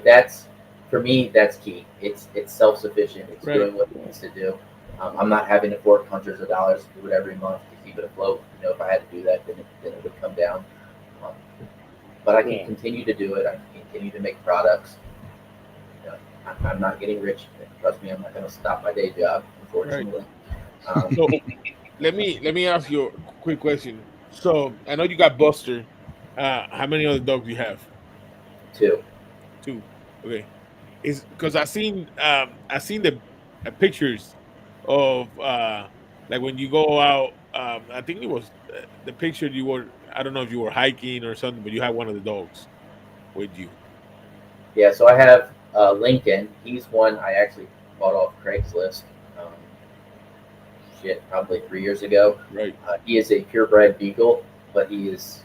that's for me. That's key. It's self sufficient. It's Right. doing what it needs to do. I'm not having to fork hundreds of dollars to do it every month to keep it afloat. If I had to do that, then it would come down. Um, but I can Yeah. continue to do it. I can continue to make products. I'm not getting rich. Trust me, I'm not going to stop my day job, unfortunately. So let me ask you a quick question. So I know you got Buster. How many other dogs do you have? Two. Two. Okay. Is because I seen the pictures of like when you go out. I think it was the picture you were. I don't know if you were hiking or something, but you had one of the dogs with you. Yeah, so I have Lincoln. He's one I actually bought off Craigslist. Um, probably 3 years ago. Right. He is a purebred beagle, but he is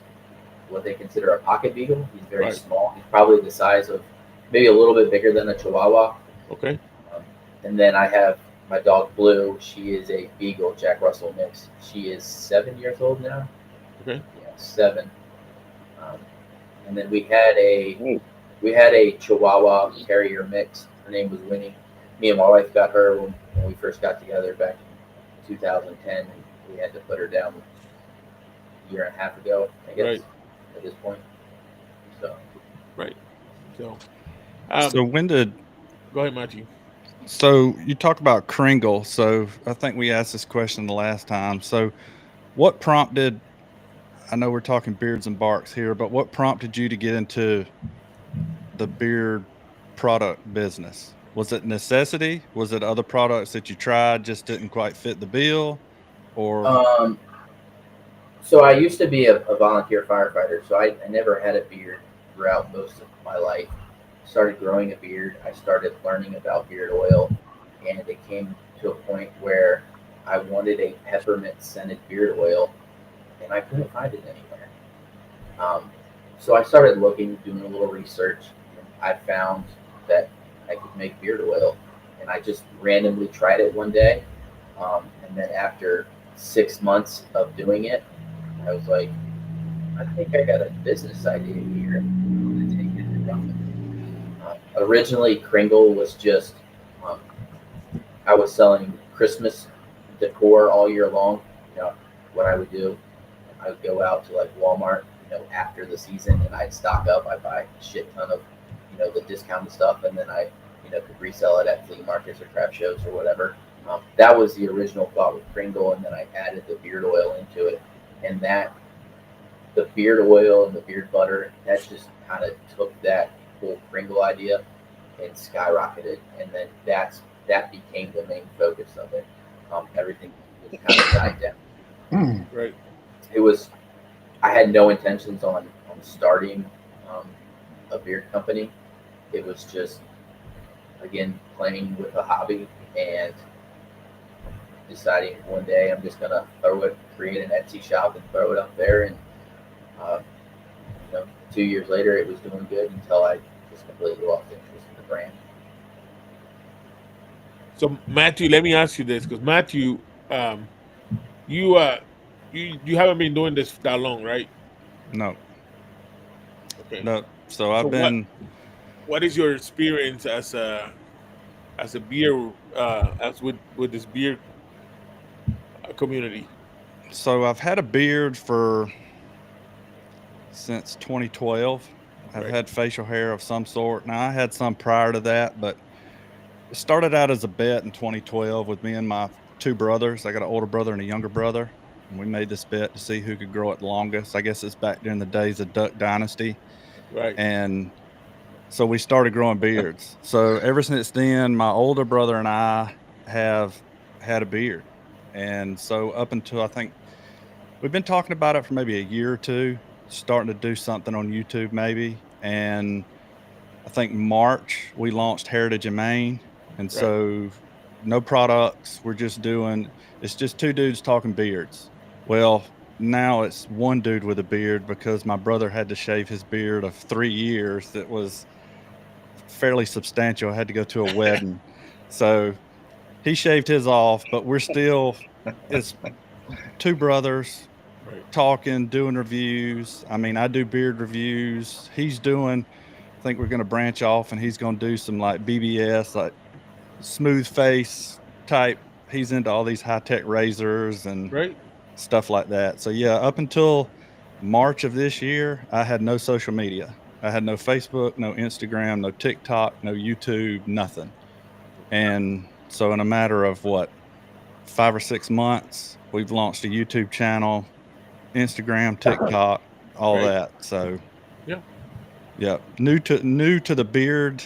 what they consider a pocket beagle. He's very Right. small. He's probably the size of maybe a little bit bigger than a Chihuahua. Okay. Um, and then I have my dog Blue. She is a beagle Jack Russell mix. She is 7 years old now. Okay. Yeah, 7. Um, and then we had a Hmm. Chihuahua Terrier mix. Her name was Winnie. Me and my wife got her when we first got together back in 2010. And we had to put her down a year and a half ago, I guess, Right. at this point. So Right. So, So when did go ahead, Matthew. so you talk about Kringle? So I think we asked this question the last time. So what prompted I know we're talking beards and barks here, but what prompted you to get into the beard product business? Was it necessity? Was it other products that you tried just didn't quite fit the bill? Or Um, so I used to be a volunteer firefighter, so I never had a beard throughout most of my life. Started growing a beard. I started learning about beard oil, and it came to a point where I wanted a peppermint scented beard oil, and I couldn't find it anywhere. Um, so I started looking, doing a little research, and I found that I could make beard oil, and I just randomly tried it one day, and then after 6 months of doing it, I was like, I think I got a business idea here. I'm gonna take it and run with it. Originally, Kringle was just um, I was selling Christmas decor all year long. You know what I would do? I would go out to like Walmart, after the season, and I'd stock up. I'd buy a shit ton of, the discounted stuff, and then I, could resell it at flea markets or craft shows or whatever. That was the original thought with Kringle, and then I added the beard oil into it, and the beard oil and the beard butter, that just kind of took that whole Kringle idea and skyrocketed, and then that became the main focus of it. Everything just kind of died down. Right. It was I had no intentions on starting a beard company. It was just, again, playing with a hobby and deciding one day I'm just gonna create an Etsy shop and throw it up there. And uh, 2 years later, it was doing good until I just completely lost interest in the brand. So Matthew, let me ask you this, because Matthew, you you haven't been doing this that long, right? no, Okay. no. So So I've been what is your experience as a beer as with this beer community? so I've had a beard for since 2012. I've Right. had facial hair of some sort. Now I had some prior to that, but it started out as a bet in 2012 with me and my two brothers. I got an older brother and a younger brother, and we made this bet to see who could grow it longest. I guess it's back during the days of Duck Dynasty, Right. and so we started growing beards. So ever since then, my older brother and I have had a beard, and so up until I think we've been talking about it for maybe a year or two, starting to do something on YouTube maybe, and I think March we launched Heritage in Maine, and Right. so no products. We're just doing. It's just two dudes talking beards. Well, now it's one dude with a beard because my brother had to shave his beard of 3 years. That was fairly substantial. I had to go to a wedding, so he shaved his off. But we're still. It's two brothers Right. talking, doing reviews. I mean, I do beard reviews. He's doing. I think we're going to branch off, and he's going to do some like BBS, like smooth face type. He's into all these high tech razors and Right. stuff like that. So yeah, up until March of this year, I had no social media. I had no Facebook, no Instagram, no TikTok, no YouTube, nothing. And so in a matter of 5 or 6 months, we've launched a YouTube channel, Instagram, TikTok, all Right. that. So Yeah. yeah, new to the beard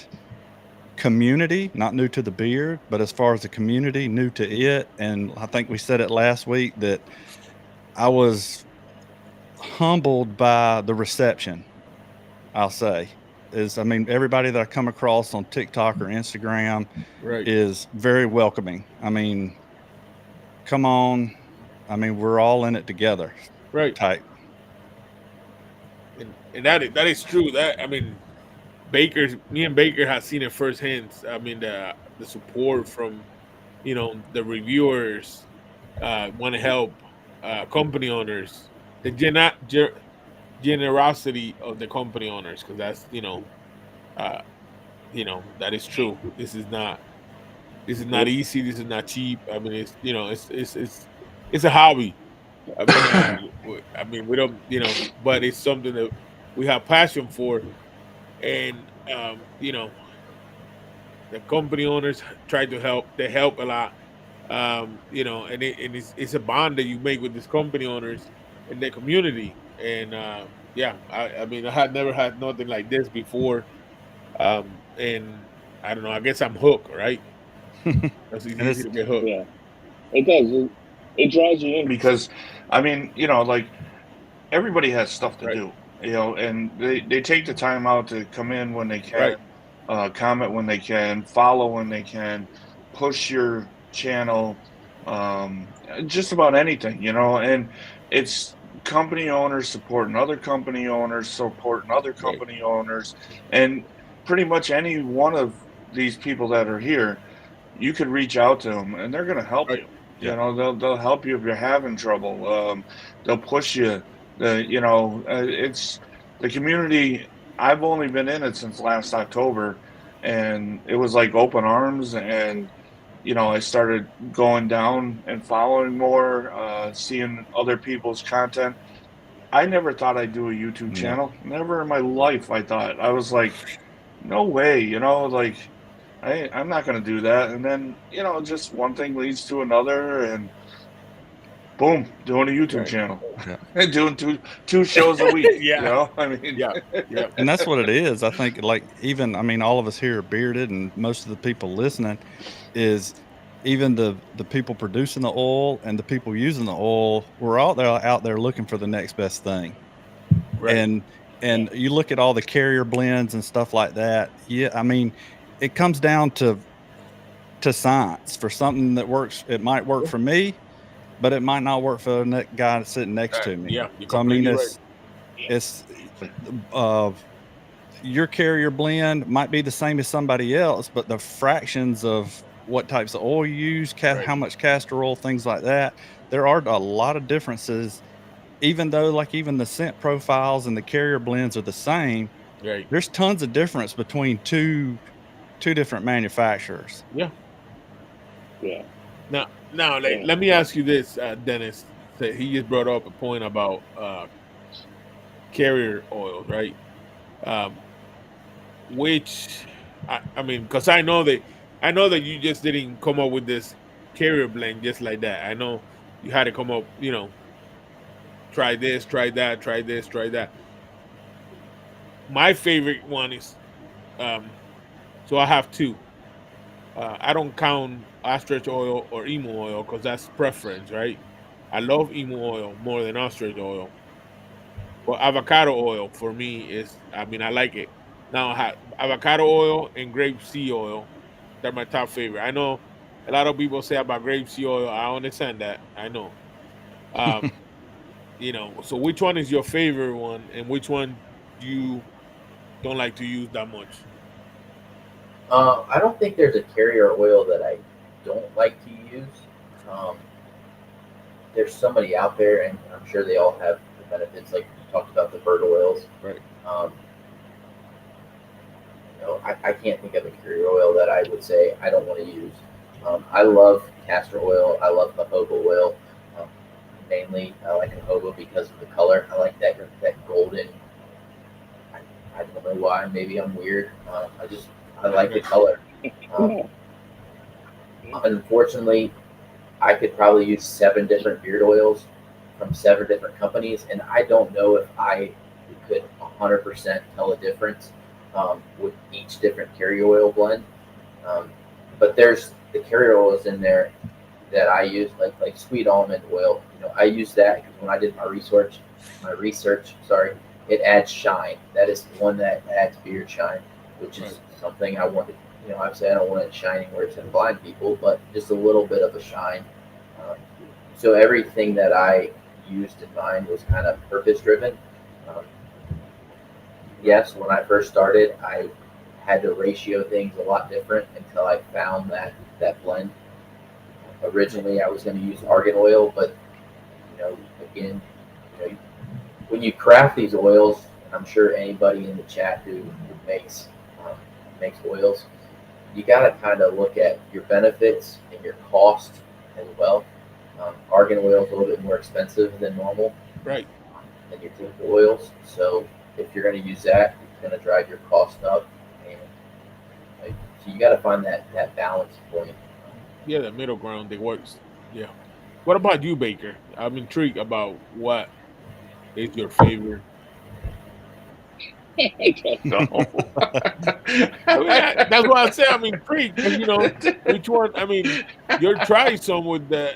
community, not new to the beard, but as far as the community, new to it. And I think we said it last week that I was humbled by the reception. I'll say I mean, everybody that I come across on TikTok or Instagram Right. is very welcoming. I mean, come on. I mean, we're all in it together Right. type. And that is true. That, I mean, me and Baker have seen it firsthand. I mean, the support from the reviewers, want to help, company owners, the generosity of the company owners, because that's uh, that is true. This is not easy. This is not cheap. I mean, it's a hobby. I mean, we don't, but it's something that we have passion for, and the company owners try to help. They help a lot, and it's a bond that you make with these company owners and the community. and yeah, I mean, I had never had nothing like this before, and I don't know. I guess I'm hooked, right? Because it's And easy it's to get hooked, Yeah, it does. It draws you in. because I mean, like everybody has stuff to right? do, and they take the time out to come in when they Right, can, comment when they can, follow when they can, push your channel, just about anything, and it's company owners supporting other company owners, supporting other right, company owners, and pretty much any one of these people that are here, you could reach out to them and they're going to help right. you. Yeah, They'll help you if you're having trouble. They'll push you. It's the community. I've only been in it since last October, and it was like open arms. And I started going down and following more, seeing other people's content. I never thought I'd do a YouTube yeah. channel. Never in my life. I thought. I was like, no way. Like I'm not going to do that. And then just one thing leads to another, and boom, doing a YouTube right. channel, Yeah. and doing two shows a week. Yeah, I mean, yeah, yeah. And that's what it is. I think, like, even, I mean, all of us here are bearded, and most of the people listening is even the people producing the oil and the people using the oil. We're all out there looking for the next best thing. Right, And you look at all the carrier blends and stuff like that. Yeah, I mean, it comes down to science. For something that works, it might work yeah, for me, but it might not work for the guy sitting next to me. yeah. You're So I mean, completely right. it's uh your carrier blend might be the same as somebody else, but the fractions of what types of oil you use, Right, how much castor oil, things like that, there are a lot of differences. Even though, like, even the scent profiles and the carrier blends are the same, right. there's tons of difference between two different manufacturers. Yeah. Yeah, Now, yeah. let me ask you this, Dennis. So he just brought up a point about carrier oils, right? Um, which I mean, because I know that you just didn't come up with this carrier blend just like that. I know you had to come up, try this, try that, try this, try that. My favorite one is so I have two. I don't count ostrich oil or emu oil because that's preference, right? I love emu oil more than ostrich oil. But avocado oil for me is, I mean, I like it. Now, avocado oil and grape seed oil, they're my top favorite. I know a lot of people say about grape seed oil. I understand that. I know. Um, so which one is your favorite one, and which one you don't like to use that much? I don't think there's a carrier oil that I don't like to use. Um, there's somebody out there, and I'm sure they all have the benefits. Like you talked about the bird oils. Right. Um, I can't think of a carrier oil that I would say I don't want to use. I love castor oil. I love jojoba oil. Um, Mainly, I like jojoba because of the color. I like that golden. I don't know why. Maybe I'm weird. I like the color. Um, Unfortunately, I could probably use 7 different beard oils from 7 different companies, and I don't know if I could 100% tell a difference with each different carrier oil blend. Um, but there's the carrier oils in there that I use, like sweet almond oil. I use that because when I did my research, sorry, it adds shine. That is one that adds beard shine, which is something I wanted. Obviously I don't want it shining where it's going to blind people, but just a little bit of a shine. Um, so everything that I used in mine was kind of purpose driven. Um, yes, when I first started, I had to ratio things a lot different until I found that blend. Originally, I was going to use argan oil, but again, when you craft these oils, and I'm sure anybody in the chat who makes um, makes oils, you got to kind of look at your benefits and your cost as well. Argan oil is a little bit more expensive than normal, Right. than your typical oils. So if you're going to use that, it's going to drive your cost up, and so you got to find that balance point. Yeah, the middle ground that works. Yeah. What about you, Baker? I'm intrigued about what is your favorite? No. I mean, that's what I say. I mean, three, because which one? I mean, you're trying some with the,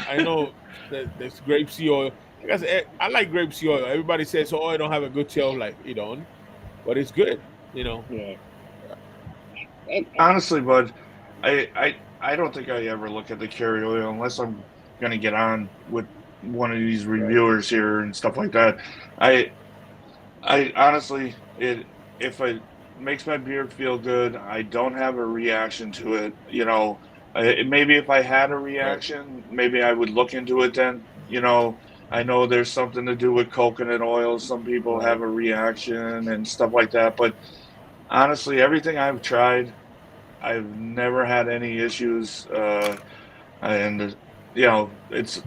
I know that there's grapeseed oil. Like I said, I like grapeseed oil. Everybody says, "Oh, I don't have a good shelf life." You don't, but it's good. Yeah. Honestly, bud, I don't think I ever look at the carrier oil unless I'm gonna get on with one of these Right. reviewers here and stuff like that. I I honestly, if it makes my beard feel good, I don't have a reaction to it. Maybe if I had a Right, reaction, maybe I would look into it then. I know there's something to do with coconut oil. Some people right, have a reaction and stuff like that. But honestly, everything I've tried, I've never had any issues. And it's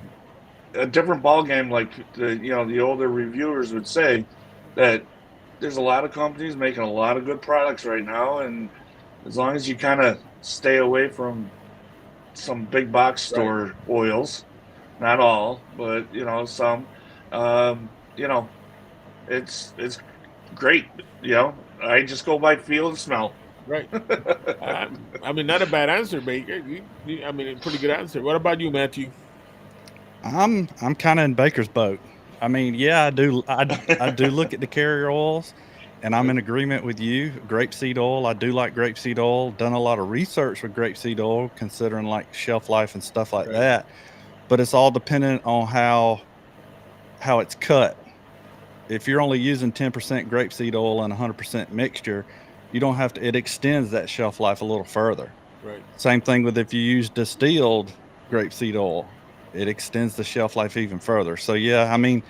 a different ball game. Like the older reviewers would say that there's a lot of companies making a lot of good products right now, and as long as you kind of stay away from some big box right, store oils, not all, but some, you know, it's great. I just go by feel and smell. right. I mean, not a bad answer, Baker. I mean, a pretty good answer. What about you, Matthew? I'm kind of in Baker's boat. I mean, yeah, I do look at the carrier oils, and I'm Right, in agreement with you. Grapeseed oil, I do like grapeseed oil. Done a lot of research with grapeseed oil, considering like shelf life and stuff like right, that. But it's all dependent on how it's cut. If you're only using 10% grapeseed oil and 100% mixture, you don't have to. It extends that shelf life a little further. right, Same thing with if you use distilled grapeseed oil, it extends the shelf life even further. So yeah, I mean,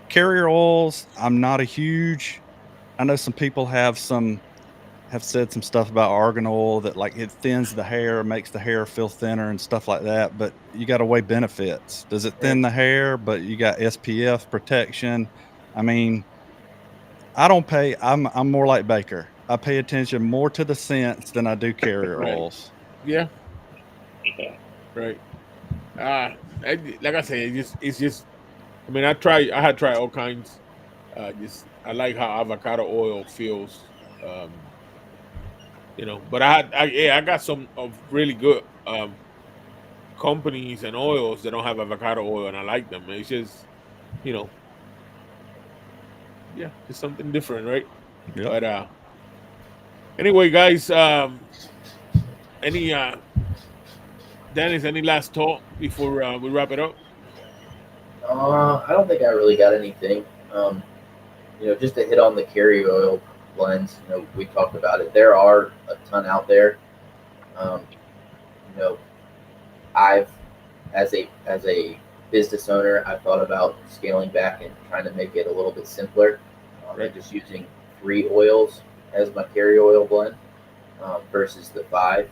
carrier oils, I'm not a huge. I know some people have said some stuff about argan oil that like it thins the hair, makes the hair feel thinner and stuff like that. But you got to weigh benefits. Does it right, thin the hair? But you got SPF protection. I mean, I don't pay. I'm more like Baker. I pay attention more to the scents than I do carrier right. oils. Yeah, Yeah. right. Like I said, it's just. I mean, I had tried all kinds. Just I like how avocado oil feels. But I got some of really good companies and oils that don't have avocado oil, and I like them. It's just, you know, yeah, just something different, right? Yep. But anyway, guys, any Dennis, any last thought before we wrap it up? I don't think I really got anything. Just to hit on the carrier oil blends. We talked about it. There are a ton out there. Um, you know, I've as a business owner, I've thought about scaling back and trying to make it a little bit simpler, and Right, just using 3 oils as my carrier oil blend versus the 5.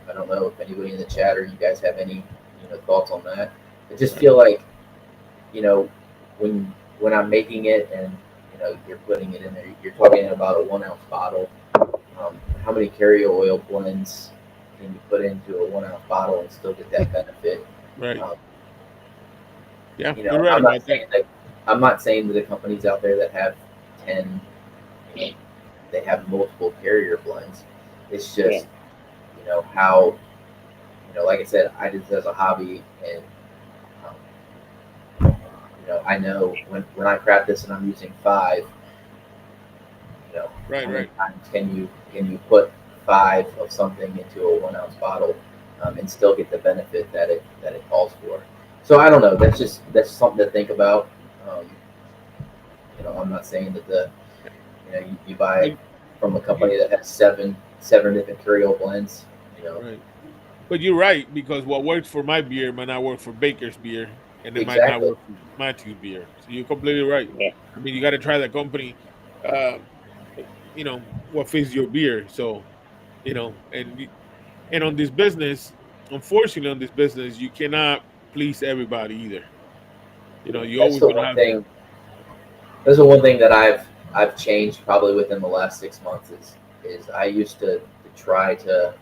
I don't know if anybody in the chat or you guys have any thoughts on that. I just right, feel like you know when I'm making it and you're putting it in there, you're talking about a 1 ounce bottle. How many carrier oil blends can you put into a 1 ounce bottle and still get that benefit? right. Um, Yeah, you're right I'm not about that. saying that the companies out there that have 10, you know, they have multiple carrier blends. It's Yeah. just how like I said, I did this as a hobby, and I know when I craft this and I'm using 5. Right, How many right, times can you put 5 of something into a 1 ounce bottle and still get the benefit that it calls for? So I don't know. That's something to think about. Um, I'm not saying that you buy but from a you company that has seven different carrier blends. right. But you're right, because what works for my beer might not work for Baker's beer, and it might not Exactly. work for Matthew's beer. So you're completely right. Yeah. I mean, you got to try the company, uh, what fits your beer. So, and on this business, unfortunately, on this business, you cannot please everybody either. You're That's always the gonna one have, thing. That's the one thing that I've changed probably within the last 6 months is I used to try to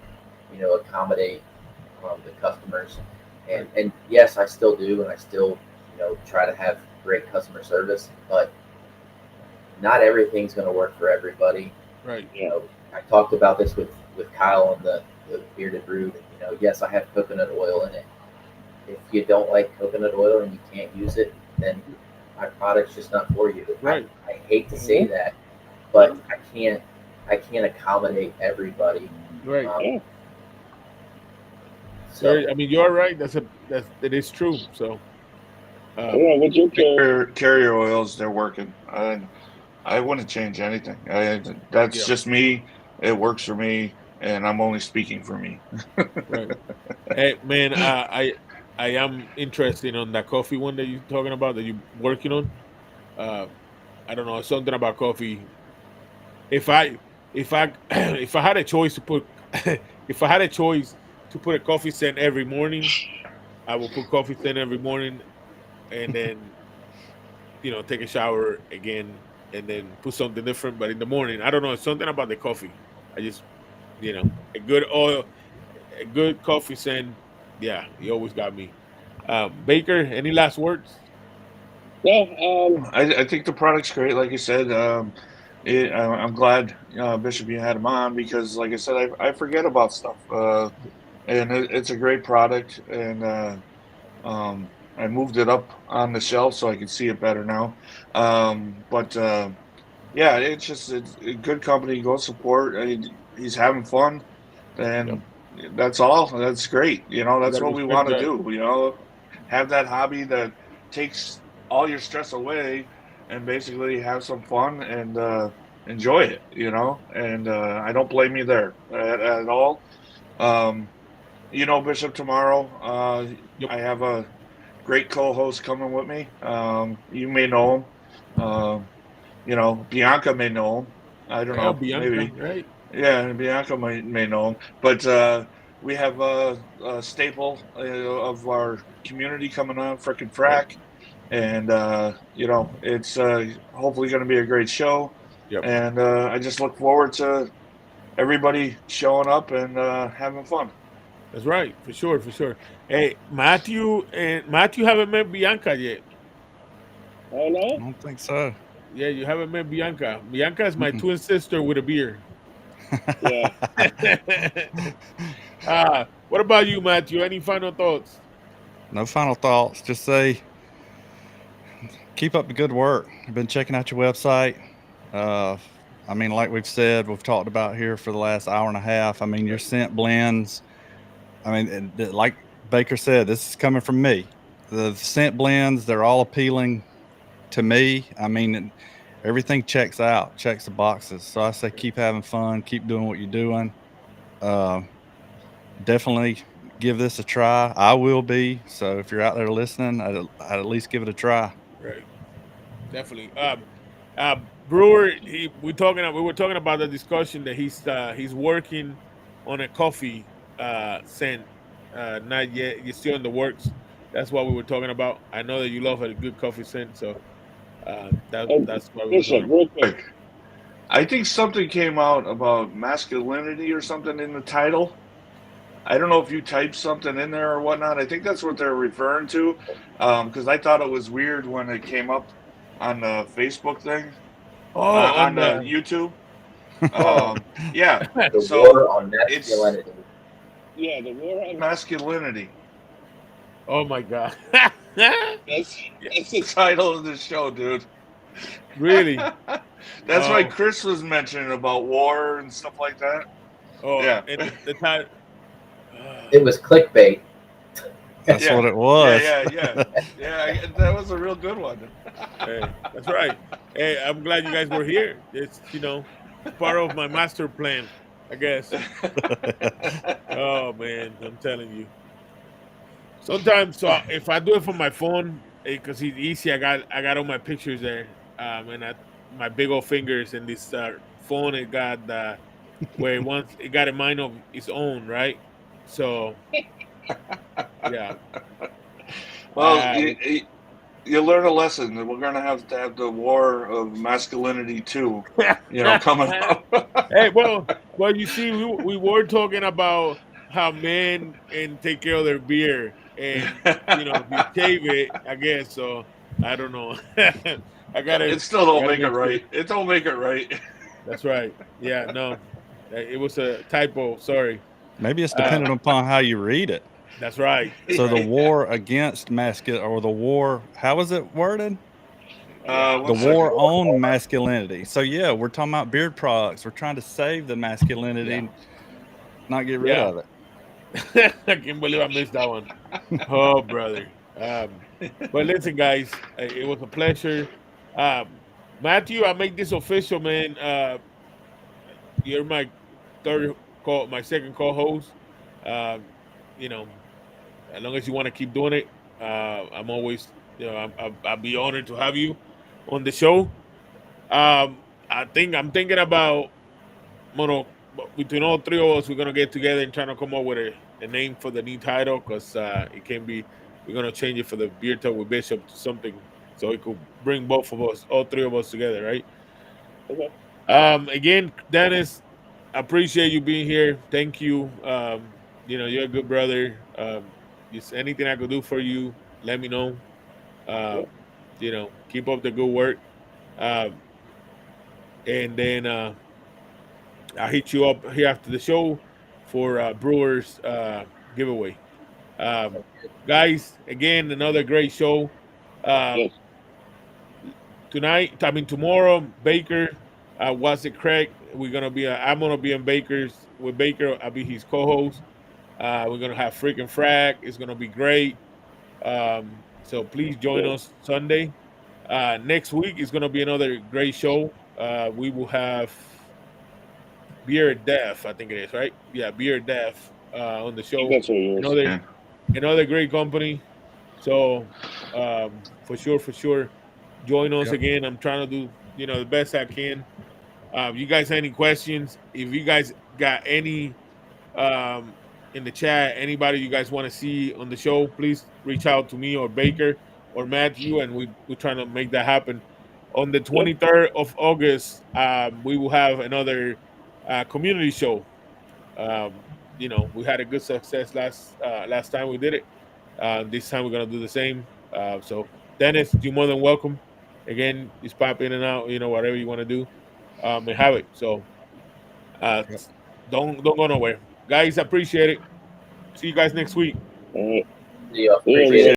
accommodate the customers, and right, yes, I still do, and I still try to have great customer service, but not everything's going to work for everybody. Right. I talked about this with Kyle on the bearded brew. Yes, I have coconut oil in it. If you don't like coconut oil and you can't use it, then my product's just not for you. Right. I hate to say that, but I can't accommodate everybody. Right. So I mean, you're right. It is true. So, What's your Carrier oils, they're working. I wouldn't change anything. That's just me. It works for me, and I'm only speaking for me. right. Hey, man, I am interested on that coffee one that you're talking about that you're working on. Uh, I don't know, something about coffee. If I if I had a choice to put if I had a choice to put a coffee scent every morning, I will put coffee scent every morning, and then take a shower again, and then put something different. But in the morning, I don't know, it's something about the coffee. I just a good oil, a good coffee scent. Yeah, you always got me. Baker, any last words? I think the product's great, like you said. I'm glad, Bishop, you had him on because, like I said, I forget about stuff. And it's a great product, and I moved it up on the shelf so I can see it better now. But yeah, it's a good company. Go support. He's having fun, Yep. and that's all. That's great. You That's gotta what we respect want to that. do. Have that hobby that takes all your stress away, and basically have some fun and enjoy it. And I don't blame you there at all. Um, Bishop, tomorrow, Yep. I have a great co-host coming with me. You may know him. Bianca may know him. I don't Yeah, know, Bianca, maybe. right? Yeah, Bianca may know him. But we have a staple of our community coming on, frickin' Right. frack, and it's hopefully going to be a great show. Yep. And I just look forward to everybody showing up and having fun. That's right, for sure, for sure. Hey, Matthew haven't met Bianca yet. Oh I no? don't think so. Yeah, you haven't met Bianca. Bianca is my Mm-mm. twin sister with a beard. Yeah. What about you, Matthew? Any final thoughts? No final thoughts. Just say keep up the good work. I've been checking out your website. Uh, I mean, like we've talked about here for the last hour and a half. I mean, your Right. scent blends. I mean, like Baker said, this is coming from me. The scent blends, they're all appealing to me. I mean, everything checks the boxes. So I say keep having fun, keep doing what you're doing. Uh, Definitely give this a try. I will be. So if you're out there listening, I'd at least give it a try. Right. Definitely. Brewer, we were talking about the discussion that he's working on a coffee scent. Not yet. He's still in the works. That's what we were talking about. I know that you love a good coffee scent, so And that's what we were Bishop, talking about. real quick. I think something came out about masculinity or something in the title. I don't know if you typed something in there or whatnot. I think that's what they're referring to, because I thought it was weird when it came up on the Facebook thing, Oh, on on the the YouTube. oh Yeah, the so war on it's masculinity. Yeah, the war on masculinity. oh my god. that's Yeah, It's the title of the show, dude. really? That's why Oh, Chris was mentioning about war and stuff like that. oh, Yeah, and the time. It was clickbait. That's what yeah, it was. yeah. That was a real good one. Hey, that's right. Hey, I'm glad you guys were here. It's part of my master plan, I guess. Oh man, I'm telling you. Sometimes, so if I do it from my phone, because it's easy, I got all my pictures there, and my big old fingers and this phone. It got where it got a mind of its own, right? So yeah, Well, uh, you learn a lesson that we're going to have the war of masculinity too, coming up. hey, well, you see, we were talking about how men and take care of their beer. and if you shave it, I guess so. I don't know. I gotta It still don't make it make sure. right. It don't make it right. That's right. Yeah, no, it was a typo. Sorry. Maybe it's Uh, dependent upon how you read it. that's right. That's So the right. war against masculine, or the war, how is it worded? Yeah. The 1 war second. on masculinity. So yeah, we're talking about beard products. We're trying to save the masculinity, Yeah. not get rid Yeah. of it. I can't believe I missed that one. Oh, brother. But listen, guys, it was a pleasure. Um, Matthew, I make this official, man. You're my my second co-host. Um, you know, as long as you want to keep doing it, I'm always, I'll be honored to have you on the show. I'm thinking about, between all three of us, we're gonna get together and trying to come up with a name for the new title because it can be. We're gonna change it for the Beer Talk with Bishop to something so it could bring both of us, all three of us together, right? Okay. Again, Dennis, I appreciate you being here. Thank you. You're a good brother. Just anything I could do for you, let me know. Yeah. Keep up the good work. Um, and then I'll hit you up here after the show for Brewers giveaway. Um, Guys, again, another great show. Um, Yes. Tomorrow, Baker, was it Craig? I'm gonna be in Baker's with Baker. I'll be his co-host. We're gonna have freaking frag. It's gonna be great. So please join Yeah. us Sunday. Next week is gonna be another great show. We will have Beer Deaf, I think it is, right? Yeah, Beer Deaf on the I think show. that's what it is. Another Yeah. another great company. So for sure, join us Yep. again. I'm trying to do the best I can. You guys have any questions? If you guys got any um, in the chat, anybody you guys want to see on the show, please reach out to me or Baker or Matthew, and we're trying to make that happen. On the Yeah. 23rd of August, we will have another community show. We had a good success last time we did it. This time we're gonna do the same. So Dennis, you're more than welcome. Again, just pop in and out. Whatever you want to do, and have it. So uh, Yep. don't go nowhere, guys. Appreciate it. See you guys next week. All right. See y'all. Yeah, Appreciate it. man.